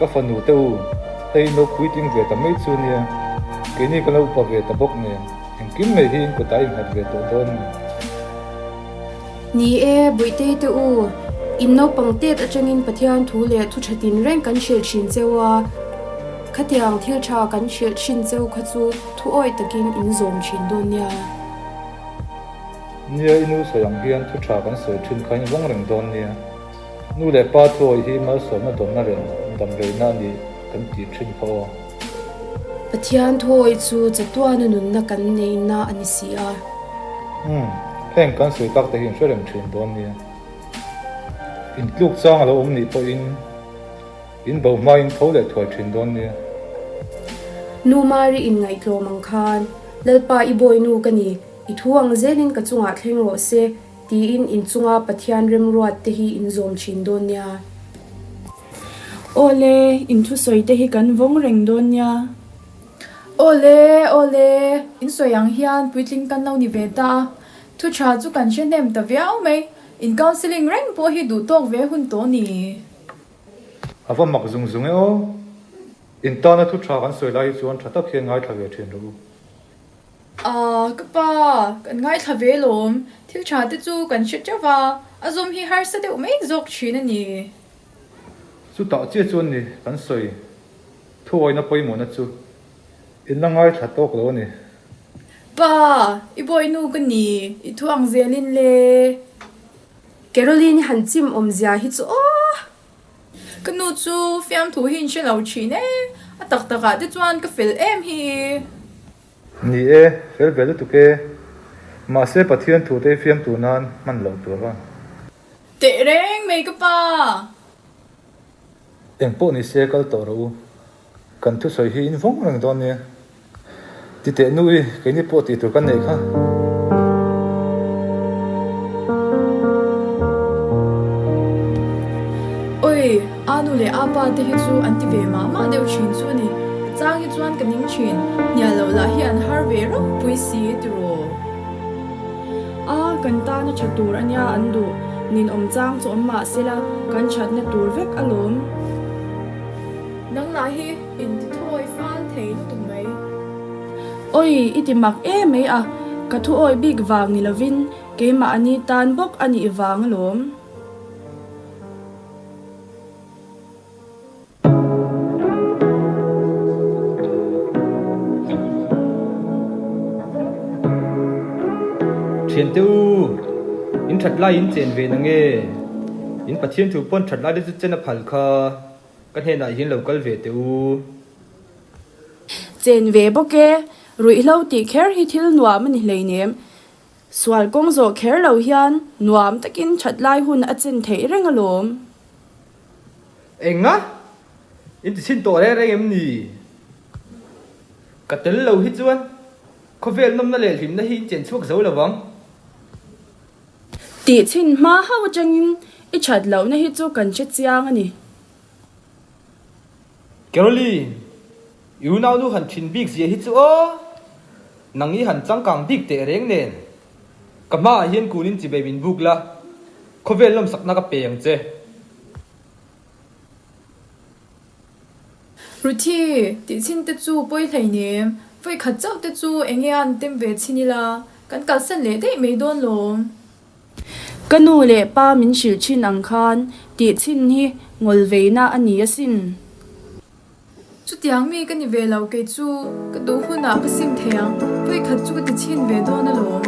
ka fanu teu hei no puiting ve ta mai chu nia ke ni ka lo pa ve ta bok ne en kim me hin ko tai hat ve to don ni e buite te u inno pangtet atangin pathian thu le thu thatin reng kan shil chin chewa khatiang thil tha kan shil chin cheu kha chu thu oi takin in zom chin don nia nia inu sayang hian thu tha kan soi thin khain wang reng don nia nu le pa thoi hi ma so na don na ren dam re na ni kan ti thin pho pathian thoi chu chatuan nun na kan nei na anisia heng kan sui tak te hin shrem thin don nia in tluk chang alo ni po in bo ma in thole thoi thin don nia nu mari in ngai tlo mang khan lalpa I boy nu kani I thuang zelin ka chunga thleng ro se ti in chunga pathian rem ruat te hi in zom chin don nia ole in thu soi te hi kan vong reng don nia ole in soyang hian puitling kan lo ni ve ta thu cha chu kan chen nem ta viau mai in counseling reng po hi du tok ve hun to ni ava mak zung zung e o in ta na thu tha kan soi lai chuan tha tak hian ngai thave thin ro kapa kan ngai thave lom thil cha te chu kan shit chawa azom hi har sa de mai zok chin ani chu ta che chuan ni kan soi thuai na poimon na chu in la ngai tha tok lo ni pa I boy nu kan ni I thuang zelin le Caroline han chim omzia hi chu kanu chu fiam thu hin she lo chi ne atak taka te chuan ka fel em hi ni e fel vel tu ke ma se pathian thu te fiam tu nan man lo tu wa te reng mai ka pa eng po ni se kal to ro kan thu soi hi in vong rang don ne ti te nui ke ni po ti tu kan nei kha oi anu le apa te hi chu anti ve ma deu chin chu ni chang hi chuan kan ning chin nya lo la hi an har ve ro pui si ti ro kan ta na chatur anya andu nin om chang chu amma sela kan chat na tur vek alom nang la hi in ti thoi fal thei tu mai oi itimak mai ka thu oi big wang ni lovin ke ma ani tan bok ani wang lom thiền tiêu in thật lai in chen về nang e in pathian thu pon thật lai de chen a phal kha kan he na hin local ve tiêu chen ve boke rui lo ti kher hi thil nuam ani hleinem swal kong zo kher lo hian nuam takin that lai hun a chen thei reng alom enga in sin to re re em ni ka tel lo hi chuan khovel nom na le him na hi chen chuak zo lawang ti chin ma haw changin I chat lo na hi chu kan che chiang ani Caroline you now nu han thin big zia hi chu o nang I han changkang big te reng nen kama hian kunin chi be bin buk la khovel lom sakna ka peng che ruthi ti chin te chu poi thei nem foi khat chau te chu engian tem ve chinila kan kal san le dei me don lom kanu le pa min shil chin ang khan ti chin hi ngol veina ani asin chu tiang mi kan ni ve lo ke chu ka do huna ka sim theang foi khat chu ka ti chin ve don alom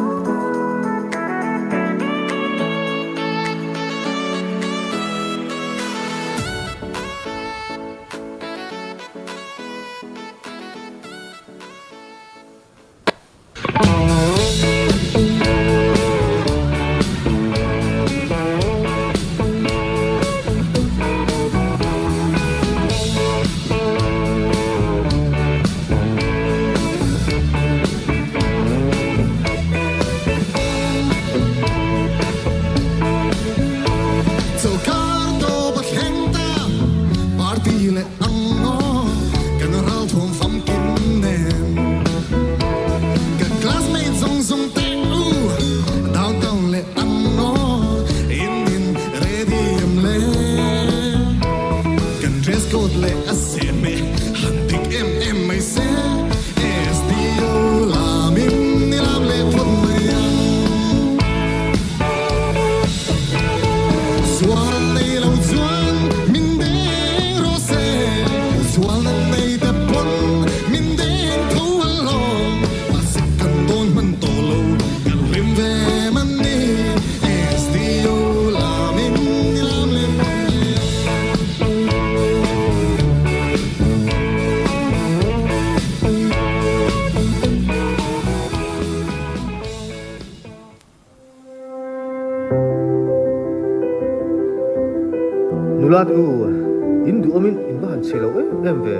in du amin in ba han chilo em ve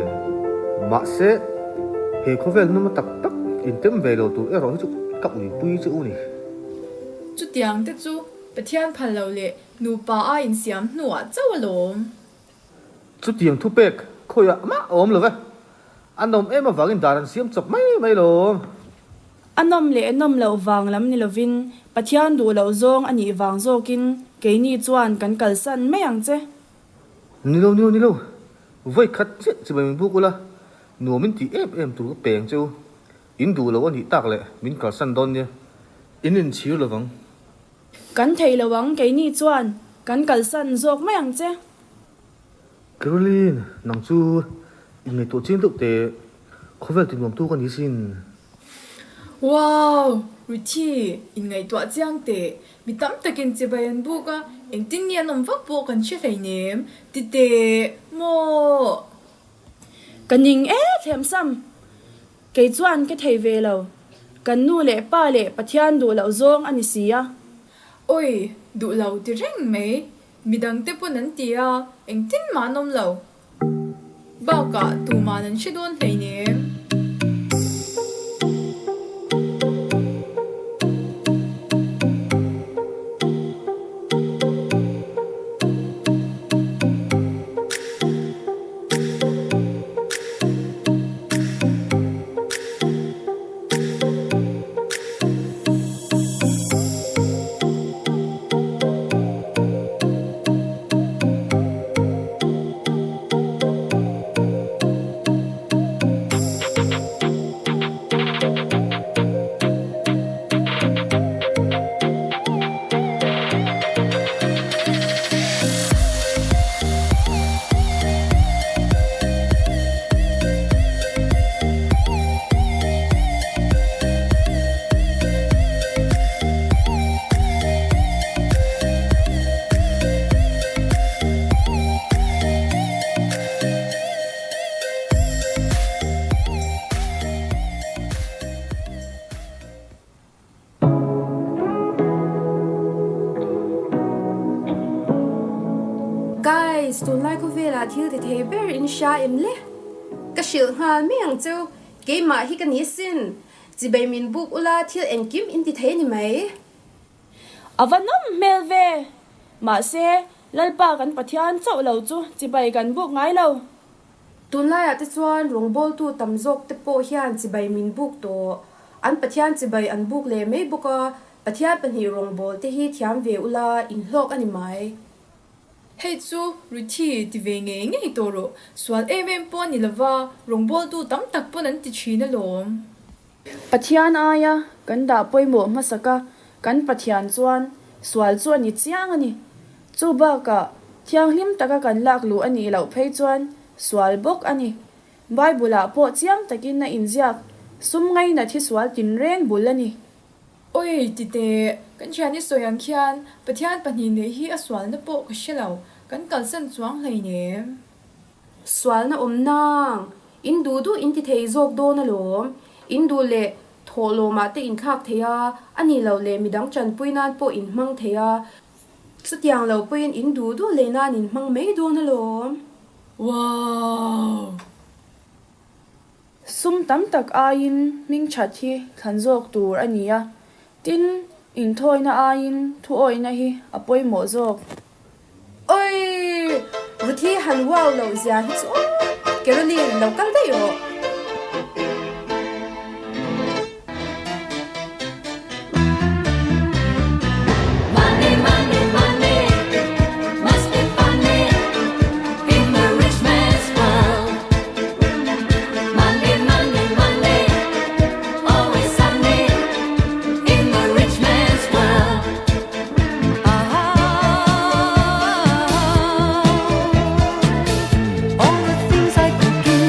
ma se he khovel no ma tak tak in tem ve lo tu ero chu kap ui pui chu ni chu tiang te chu pathian phal lo le nu pa a in siam hnuah chawalom chu tiang thu pek khoya ma om lo ve anom em awangin daran siam chop mai lo anom le anom lo wang lam ni lovin pathian du lo zong ani wang zokin keini chuan kan kalsan mayang che ni lo voi khat che che min bu kula no min ti em tu peng chu in du lo ani tak le min kal san don ne in chiu lo wang kan thei lo wang keini chuan kan kalsan zok mayang che Caroline nang chu in ngai to chin tu te khovel tin nom tu kan isin wow ruthi in ngai to chiang te mi tam takin che bayan bu ka eng tin ya nom vak po kan che thei nem ti te mo kaning them sam ke chuan ke thei ve lo kan nu le pa le pathian du lo zong ani sia oi du lo ti reng me midang te pun an tia eng tin ma nom lo ba ka tu ma nan che don thei nem guys tun lai ko vela thil ti the ber in sha em le ka shil hal mi ang chu ke ma hi kan yisin chi bei min buk ula thil en kim in ti the ni mai avanom melve ma se lalpa kan pathian chaw lo chu chi bai kan buk ngai lo tun lai ate chuan rong bol tu tam jok te po hian chi bai min buk to an pathian chi bai an buk le mei buka pathian pan hi rong bol te hi thiam ve ula in hlok ani mai hei chu ruthi ti ve nge nge to ro swal em po ni lawa rong bol tu tam tak pon an ti china lom pathian aya kan da poimo masaka kan pathian chuan swal chuan ni chiang ani chu ba ka thiang hlim taka kan lak lu ani lo phei chuan swal bok ani bible po chiang takin na inziak sum ngai na thi swal tin reng bul ani oi ti te kan chani soyang khian pathian pani ne hi aswal na po ka shelo kan kalsan chuang hlei ne swal na nang in du du in ti thei jok do na lom in du le tholo ma te in khak theya ani lo le midang chan puinan po in mang theya chutiang lo puin in du du le nan in mang mei do na lom wow sum tam tak ain ming chathi khanjok tur ania tin in thoi na ain thu oi na hi apoi mo jok oi ruthi han wow lo zia hi chu Caroline lo kal dei yo All the things I could do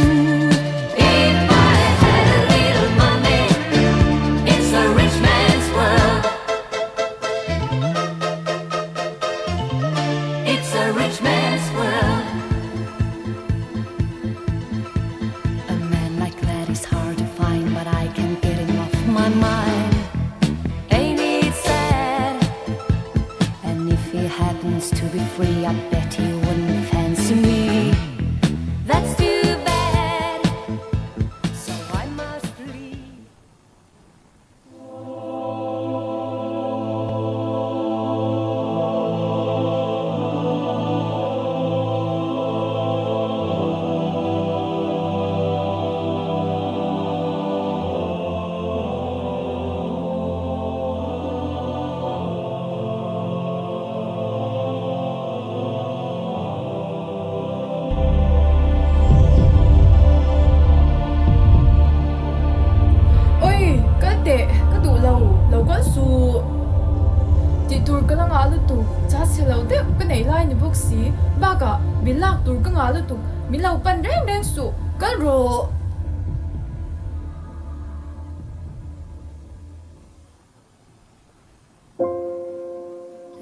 si baka bilak tur ka nga lutuk milaw pan reng su kal ro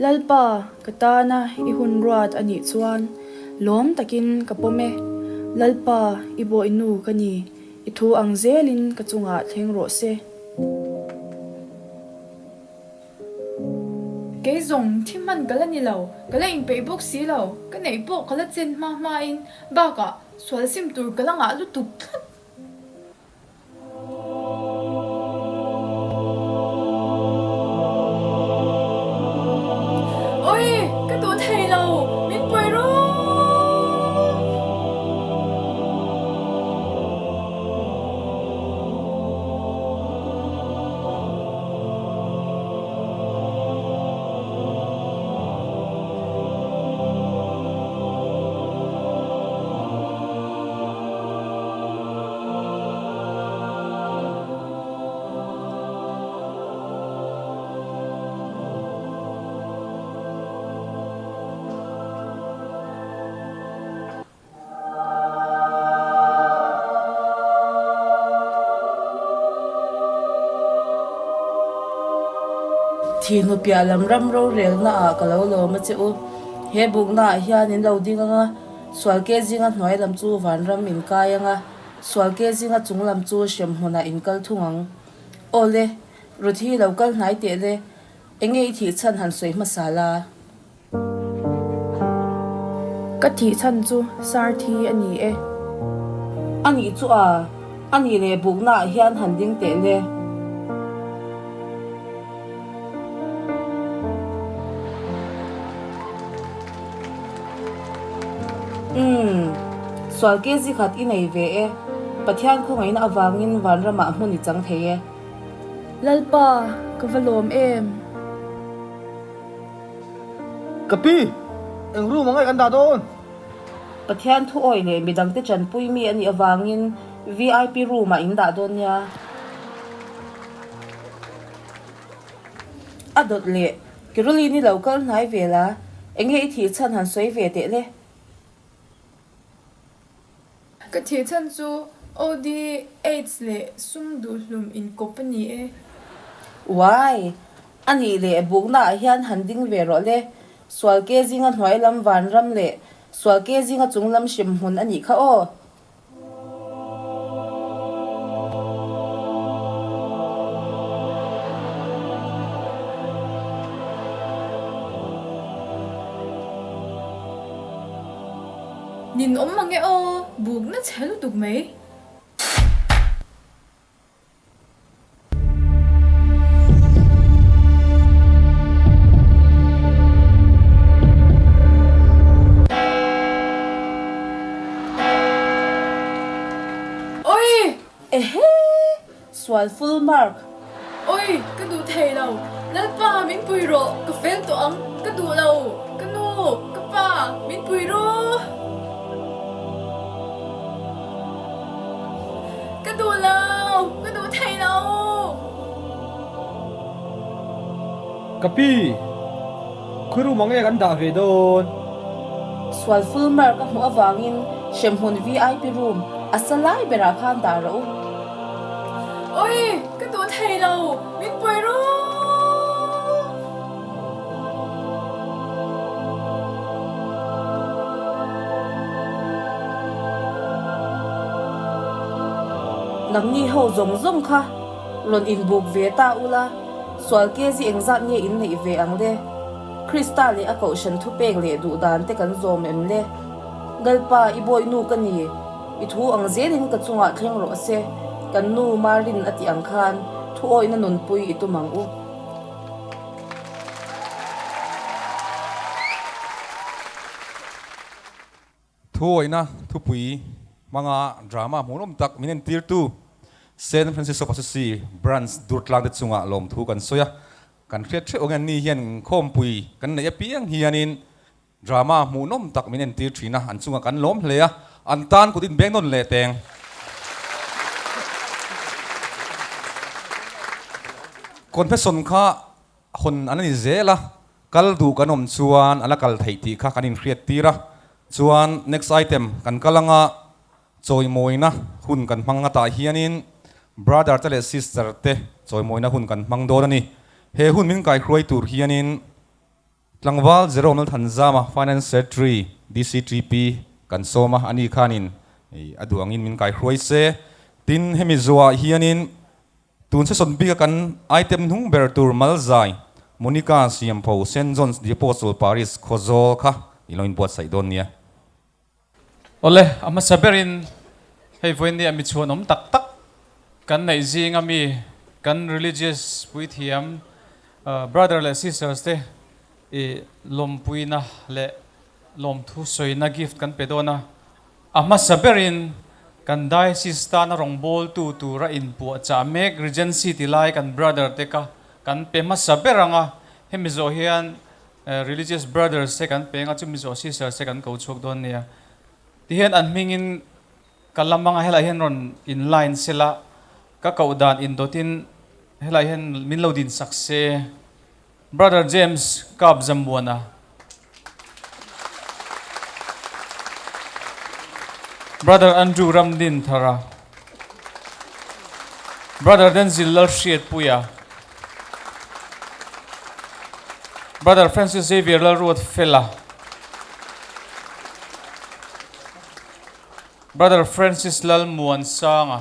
lalpa katana ihun ruat ani chuan lom takin kapome lalpa ibo inu kani ithu ang zelin kachunga thlengro se ke zong thiman kala ni lo kala in pe bok si lo ka nei po kala chen ma in baka swal sim tur kala nga lutuk oi ka tu thei lo min poi ro thinu pialam ram ro rel na a kalo lo ma che u he buk na hian in lo ding anga swal ke jinga hnoi lam chu van ram in kai anga swal ke jinga chung lam chu shem hona in kal thungang ole ruthi local hnai te le engei thi chan han soi masala ka thi chan chu sar thi ani e ani chu a ani le buk na hian han ding te le swal ke zi khat i nei ve e pathian kho ngai na awangin van rama hmuni chang thei e lalpa ka valom em kapi eng ru mangai kan da don pathian thu oi le midang te chan pui mi ani awangin VIP room a in da don ya adot le kiruli ni local nai vela engei thi chan han soi ve te le ka thi chan chu odi AIDS le sum du hlum in company e why ani le bukna hian handing ve ro le swal ke jinga hnoi lam van ram le swal ke jinga chunglam shim hun ani kha o nin om mange o buk na chelu tuk mai swal full mark oi ka du thei lo lal pa min pui ro ka fel to ang ka du lo ka nu ka pa min pui ro ka du thei lo kapi khuru mangai kan da ve don swal full mark ka mu awangin shem hun VIP room asalai bera khan da ro oi ka du thei lo min pui ro nang ni ho zong zong kha lon in buk ve ta ula swal ke ji engzat nge in nei ve ang le krista le a ko shan thu pek le du dan te kan zom em le galpa i boy nu ka ni i thu ang zelin ka chunga thleng ro se kan nu marin ati ang khan thu oi na nun pui i tu mang u thu oi na thu pui manga drama monom tak minen tir tu Saint Francis of Assisi branch durtlang de chunga lom thu kan soya kan khret the ongan ni hian khom pui kan nei piang hianin drama monom tak minen tir thina an chunga kan lom hlea an tan kutin beng non le teng confession kha hon anani zela kal du kanom chuan ala kal thei ti kha kanin hriat tira chuan next item kan kalanga choi moina hun kan hmanga ta hianin brother tale sister te choi moina hun kan hmang do ani he hun min kai khroi tur hianin tlangwal zero nal thanzama finance secretary DCTP kan soma ani khanin aduangin min kai khroi se tin hemi zuwa hianin tun se son bi kan item nung ber tur malzai Monica Siampo St John's the Apostle Paris khozol kha iloin buat saidon nia ole ama saberin hei voin ni ami chuanom tak tak kan nei jing ami kan religious puithiam brother le sisters te e lom puina le lom thu soina gift kan pedona ama saberin kan dai sista na rongbol tu ra in pu cha mek regency ti lai kan brother te ka kan pe ma saberanga hemizo hian religious brothers se kan pe nga chumi zo sisters se kan ko chok don nia ti hian an mingin kalamanga hela hian ron in line sela ka kaudan in dotin hela hian minlodin sakse brother James kap zambuana brother Andrew Ramdin Thara brother Denzil Lalshiet Puya brother Francis Xavier Lalruat Fela brother Francis Lalmuan Sanga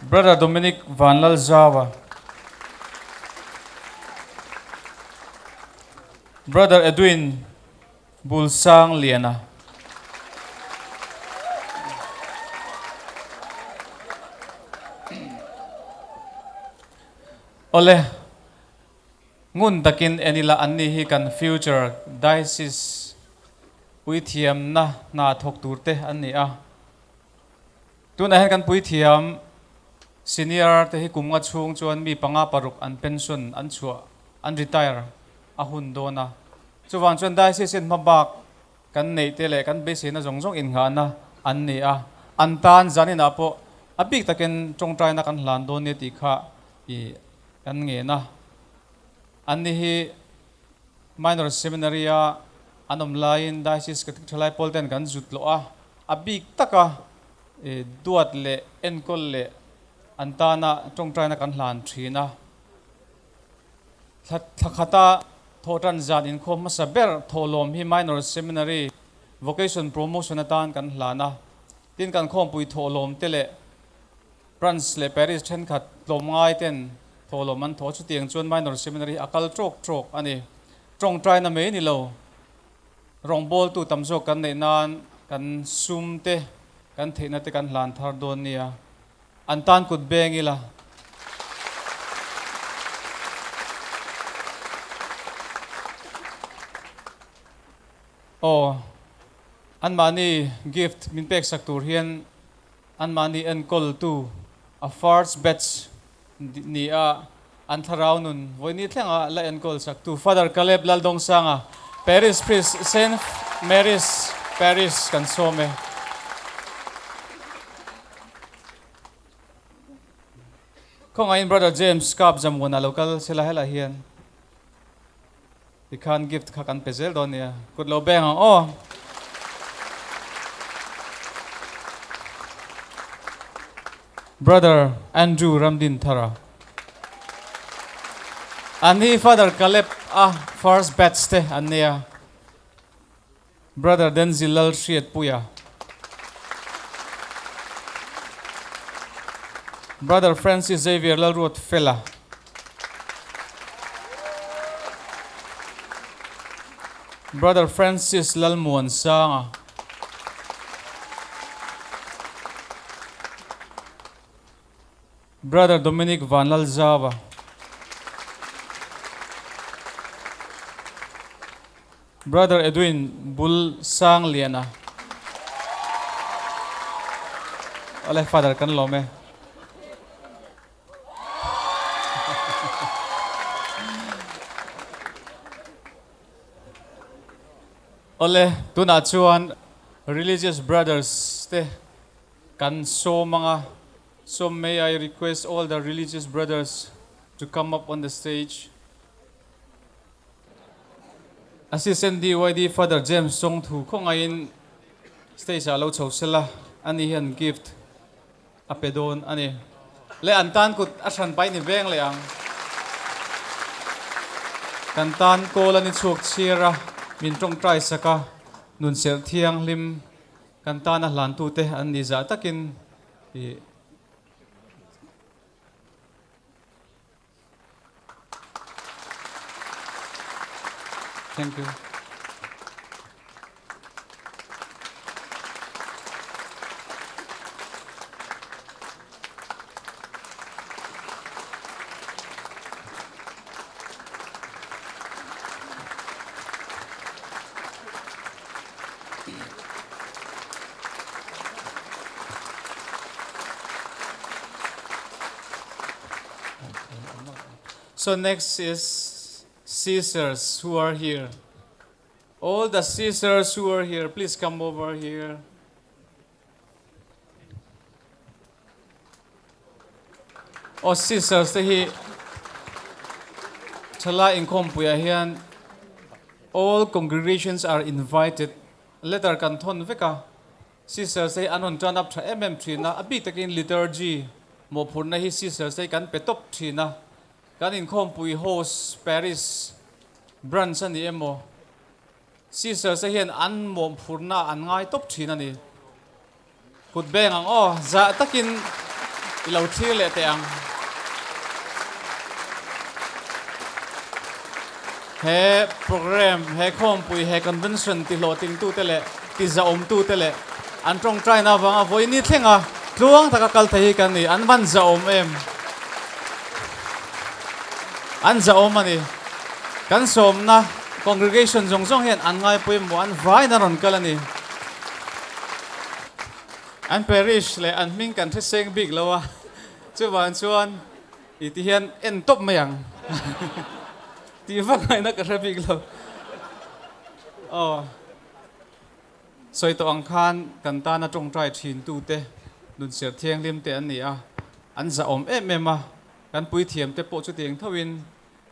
brother Dominic Van Lalzawa brother Edwin Bulsang Liana ole ngun takin enila anni hi kan future diocese puithiam na thok turte anni a tuna hen kan puithiam senior te hi kumnga chung chuan mi panga paruk an pension an chua an retire a hun dona chuwan chuan diocese in mabak kan nei te le kan be sena zongjong in nga na anni a antan zanin apo abik takin chongtrai na kan hlan don ne ti kha I kan nge na anni hi minor seminary a anom lain diocese katik thalai polten kan jutlo a abik taka duat le enkol le antana tongtrai na kan hlan thina thakata thotan zan in khom masaber tholom hi minor seminary vocation promotion atan kan hlana tin kan khom pui tholom tele branch le Paris then khat lom ngai ten tholom an tho chu tiang chuan minor seminary akal trok ani tong trai na me ni lo rong bol tu tamzo kan nei nan kan sum te kan theina te kan hlan thar don nia antan kut bengila an mani gift min pek saktur hian an mani en kol tu a first batch ni a an tharau nun voini thlanga la en kol saktu Father Caleb Laldong Sanga Paris Priest Saint Mary's Paris kan some kong ain brother James Kap Jamuna local sila hela hian ikan gift kakan pezel don ya kut lo beng brother Andrew Ramdin Thara ani Father Caleb first batch te ania brother Denzil Lalshiet Puya brother Francis Xavier Lalruat Fela brother Francis Lalmuan Sanga brother Dominic Van Lalzawa brother Edwin Bul Sang Liana oleh Father kan lome ole tuna chuan religious brothers te kan so may I request all the religious brothers to come up on the stage. Assistant DYD Father James Song Thu kho ngain stage alo chosela ani hian gift apedon ani le antan kut asan pai ni veng le ang kantan kol ani chuk chira min tong trai saka nun ser thiang lim kantan a hlan tu te an ni za takin thank you. So next is sisters who are here. All the sisters who are here, please come over here. Oh, sisters, he chala in kompuya hian. All congregations are invited. Letter kanton veka. Sisters, they anon turn up to MM3 na abit again liturgy. Mo purna hi sisters, they kan petop trina. Kan in kompui host Paris branch ani emo. Sisters say hian an mom purna an ngai top thina ni kut beng ang oh za takin ilo thil le te ang he program he kompui he convention ti lo ting tu tele ti za tu tele an trong try na wanga voi ni thenga tluang taka kal thei kan ni an van za em an za ani kan som na congregation zong zong hian an ngai pui mo an vai na ron kalani an parish le an ming kan theseng big lawa chuan chuan iti hian en top mayang ti vangai na ka big lo oh soi to ang khan kan ta na tong trai thin tu te nun ser thiang lim te an ni a an za em a kan pui thiam te po chu teng thawin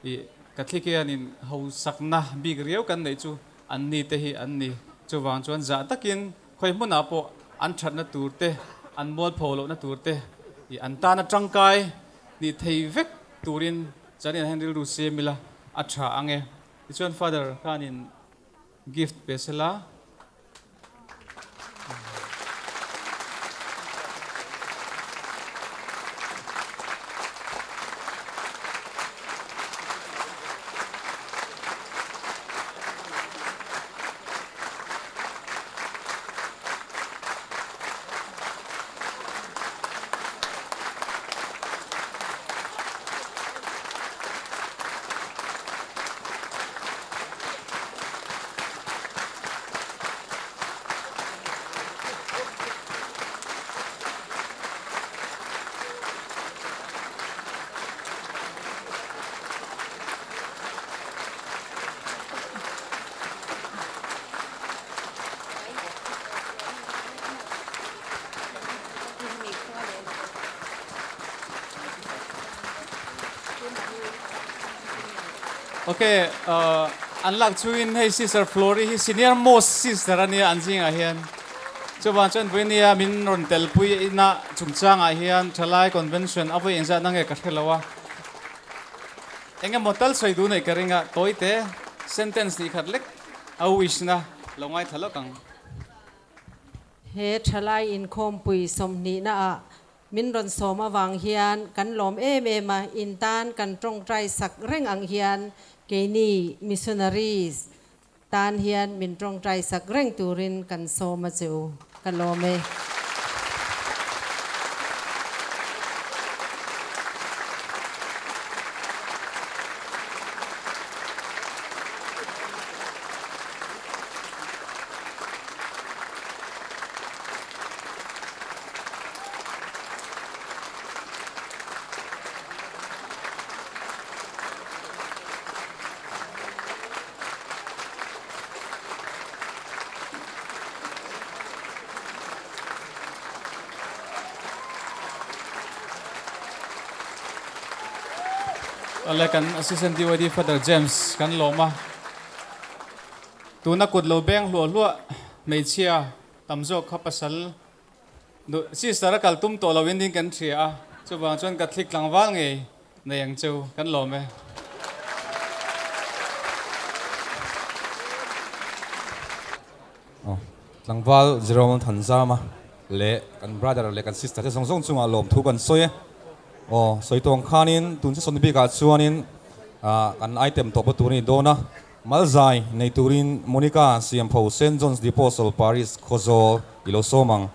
i Catholic in how sakna big riau kan nei chu an ni te hi an ni chuwang chuan za takin khoi hmuna po an that na turte an mol pholo na turte i an ta na tangkai ni thei vek turin chanin handle ru se mila acha ange chuan father kanin gift pesela Okay, unlock chuin hey sister Flory hi senior most sister ania anjing a hian chuan chuan buinia min ron tel pui na chungchang a hian thalai convention avoi enza nange ka thelawa enga motal soi du nei karinga toite sentence ni khatlek au isna longai thalokang he thalai in khom pui somni na a min ron soma wang hian kan lom ma in tan kan trong trai sak reng ang hian Keni missionaries tan hian min trong trai sak reng turin kan soma chu kan lome ale kan assistant DOD Father James kan loma tuna kut lo beng lo meichia tamjok khapasal sister kal tum to lo winding kan thria chuwang chuan ka thlik tlangwal nge neyang chu kan lome tlangwal Jerome Thanzama le kan brother le kan sister song song chunga lom thu kan soye soitong khanin tun se sonbi ka chuanin kan item to patuni dona malzai nei turin Monica Siampho St John's the Apostle Paris Khozol ilosomang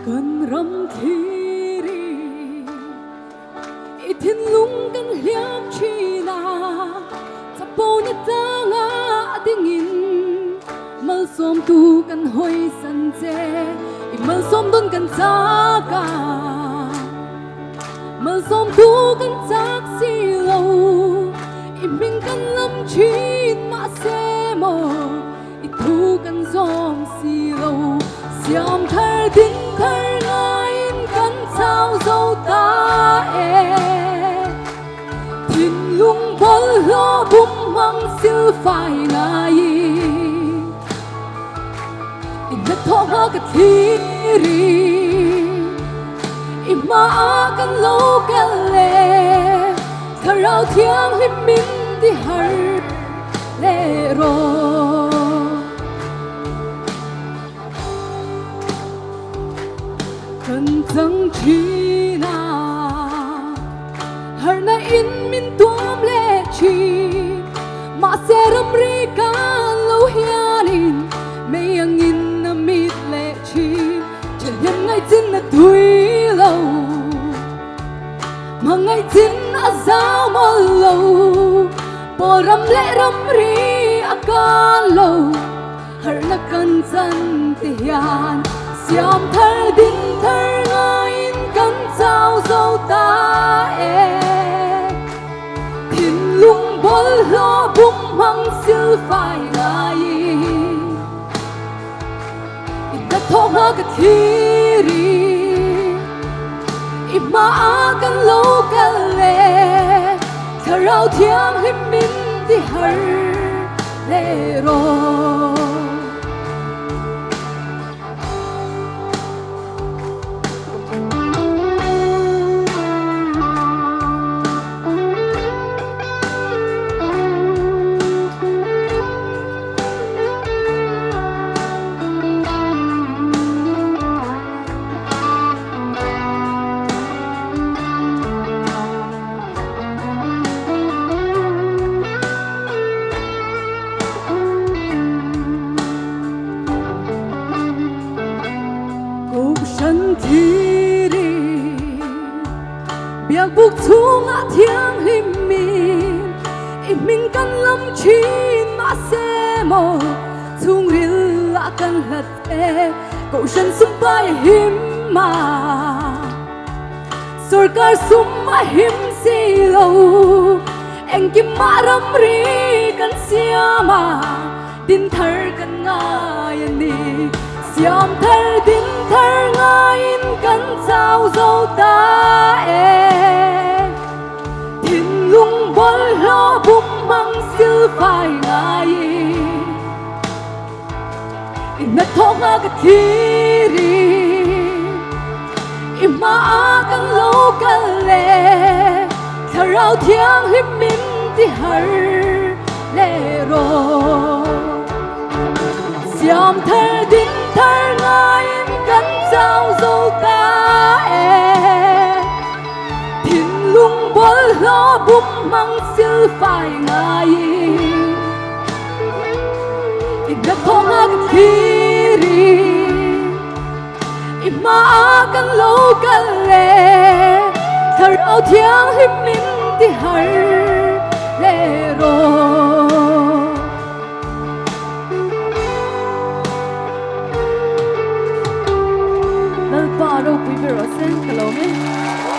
Cần râm thiri itin lung kan liam china taponi tanga adingin mal som tu kan hoi san che mal som don kan chaka mal som tu kan chak si lo iming kan lam chin ma se mo itu kan som si lo siam thar din thar ngain kan sao dâu ta thiên lung bol lo bum mang siêu phai ngai in the thong ka thiri ima kan lo kan le tharau thiang him min ti har le ro cần dâng chi na har na in min tuam le chi ma se ram ri kan lo hianin me ang in na mit le chi chen yan ngai tin na thui lo ma ngai tin a zao mo lo po ram le ram ri a kan lo har na kan san ti hian siam thar din thar ngain kan sao dâu ta thiên lung bol lo bum hang siêu phai ngai in the thong ka thiri ima kan lo kan le tharau thiang him min ti har le ro buk chung a thiang him min in min kan lam chin ma se mo chung ril a kan hlat e ko shan sum pai him ma sarkar sum a him si lo eng kim ma ram ri kan siama din thar kan ngai ani siam thar din thar ngai kan sao dâu ta thiên lung bol lo bum mang siêu phai ngai in na thong ka thiri ima kan lo kan le tharau thiang him min ti har le ro siam thar din thar ngai kan sao dâu ta thiên lung bol lo bum mang siêu phai ngai in the thong ka thiri ima kan lo kan le tharau thiang him min ti har le ro Bal pa ro pui bero sen kalome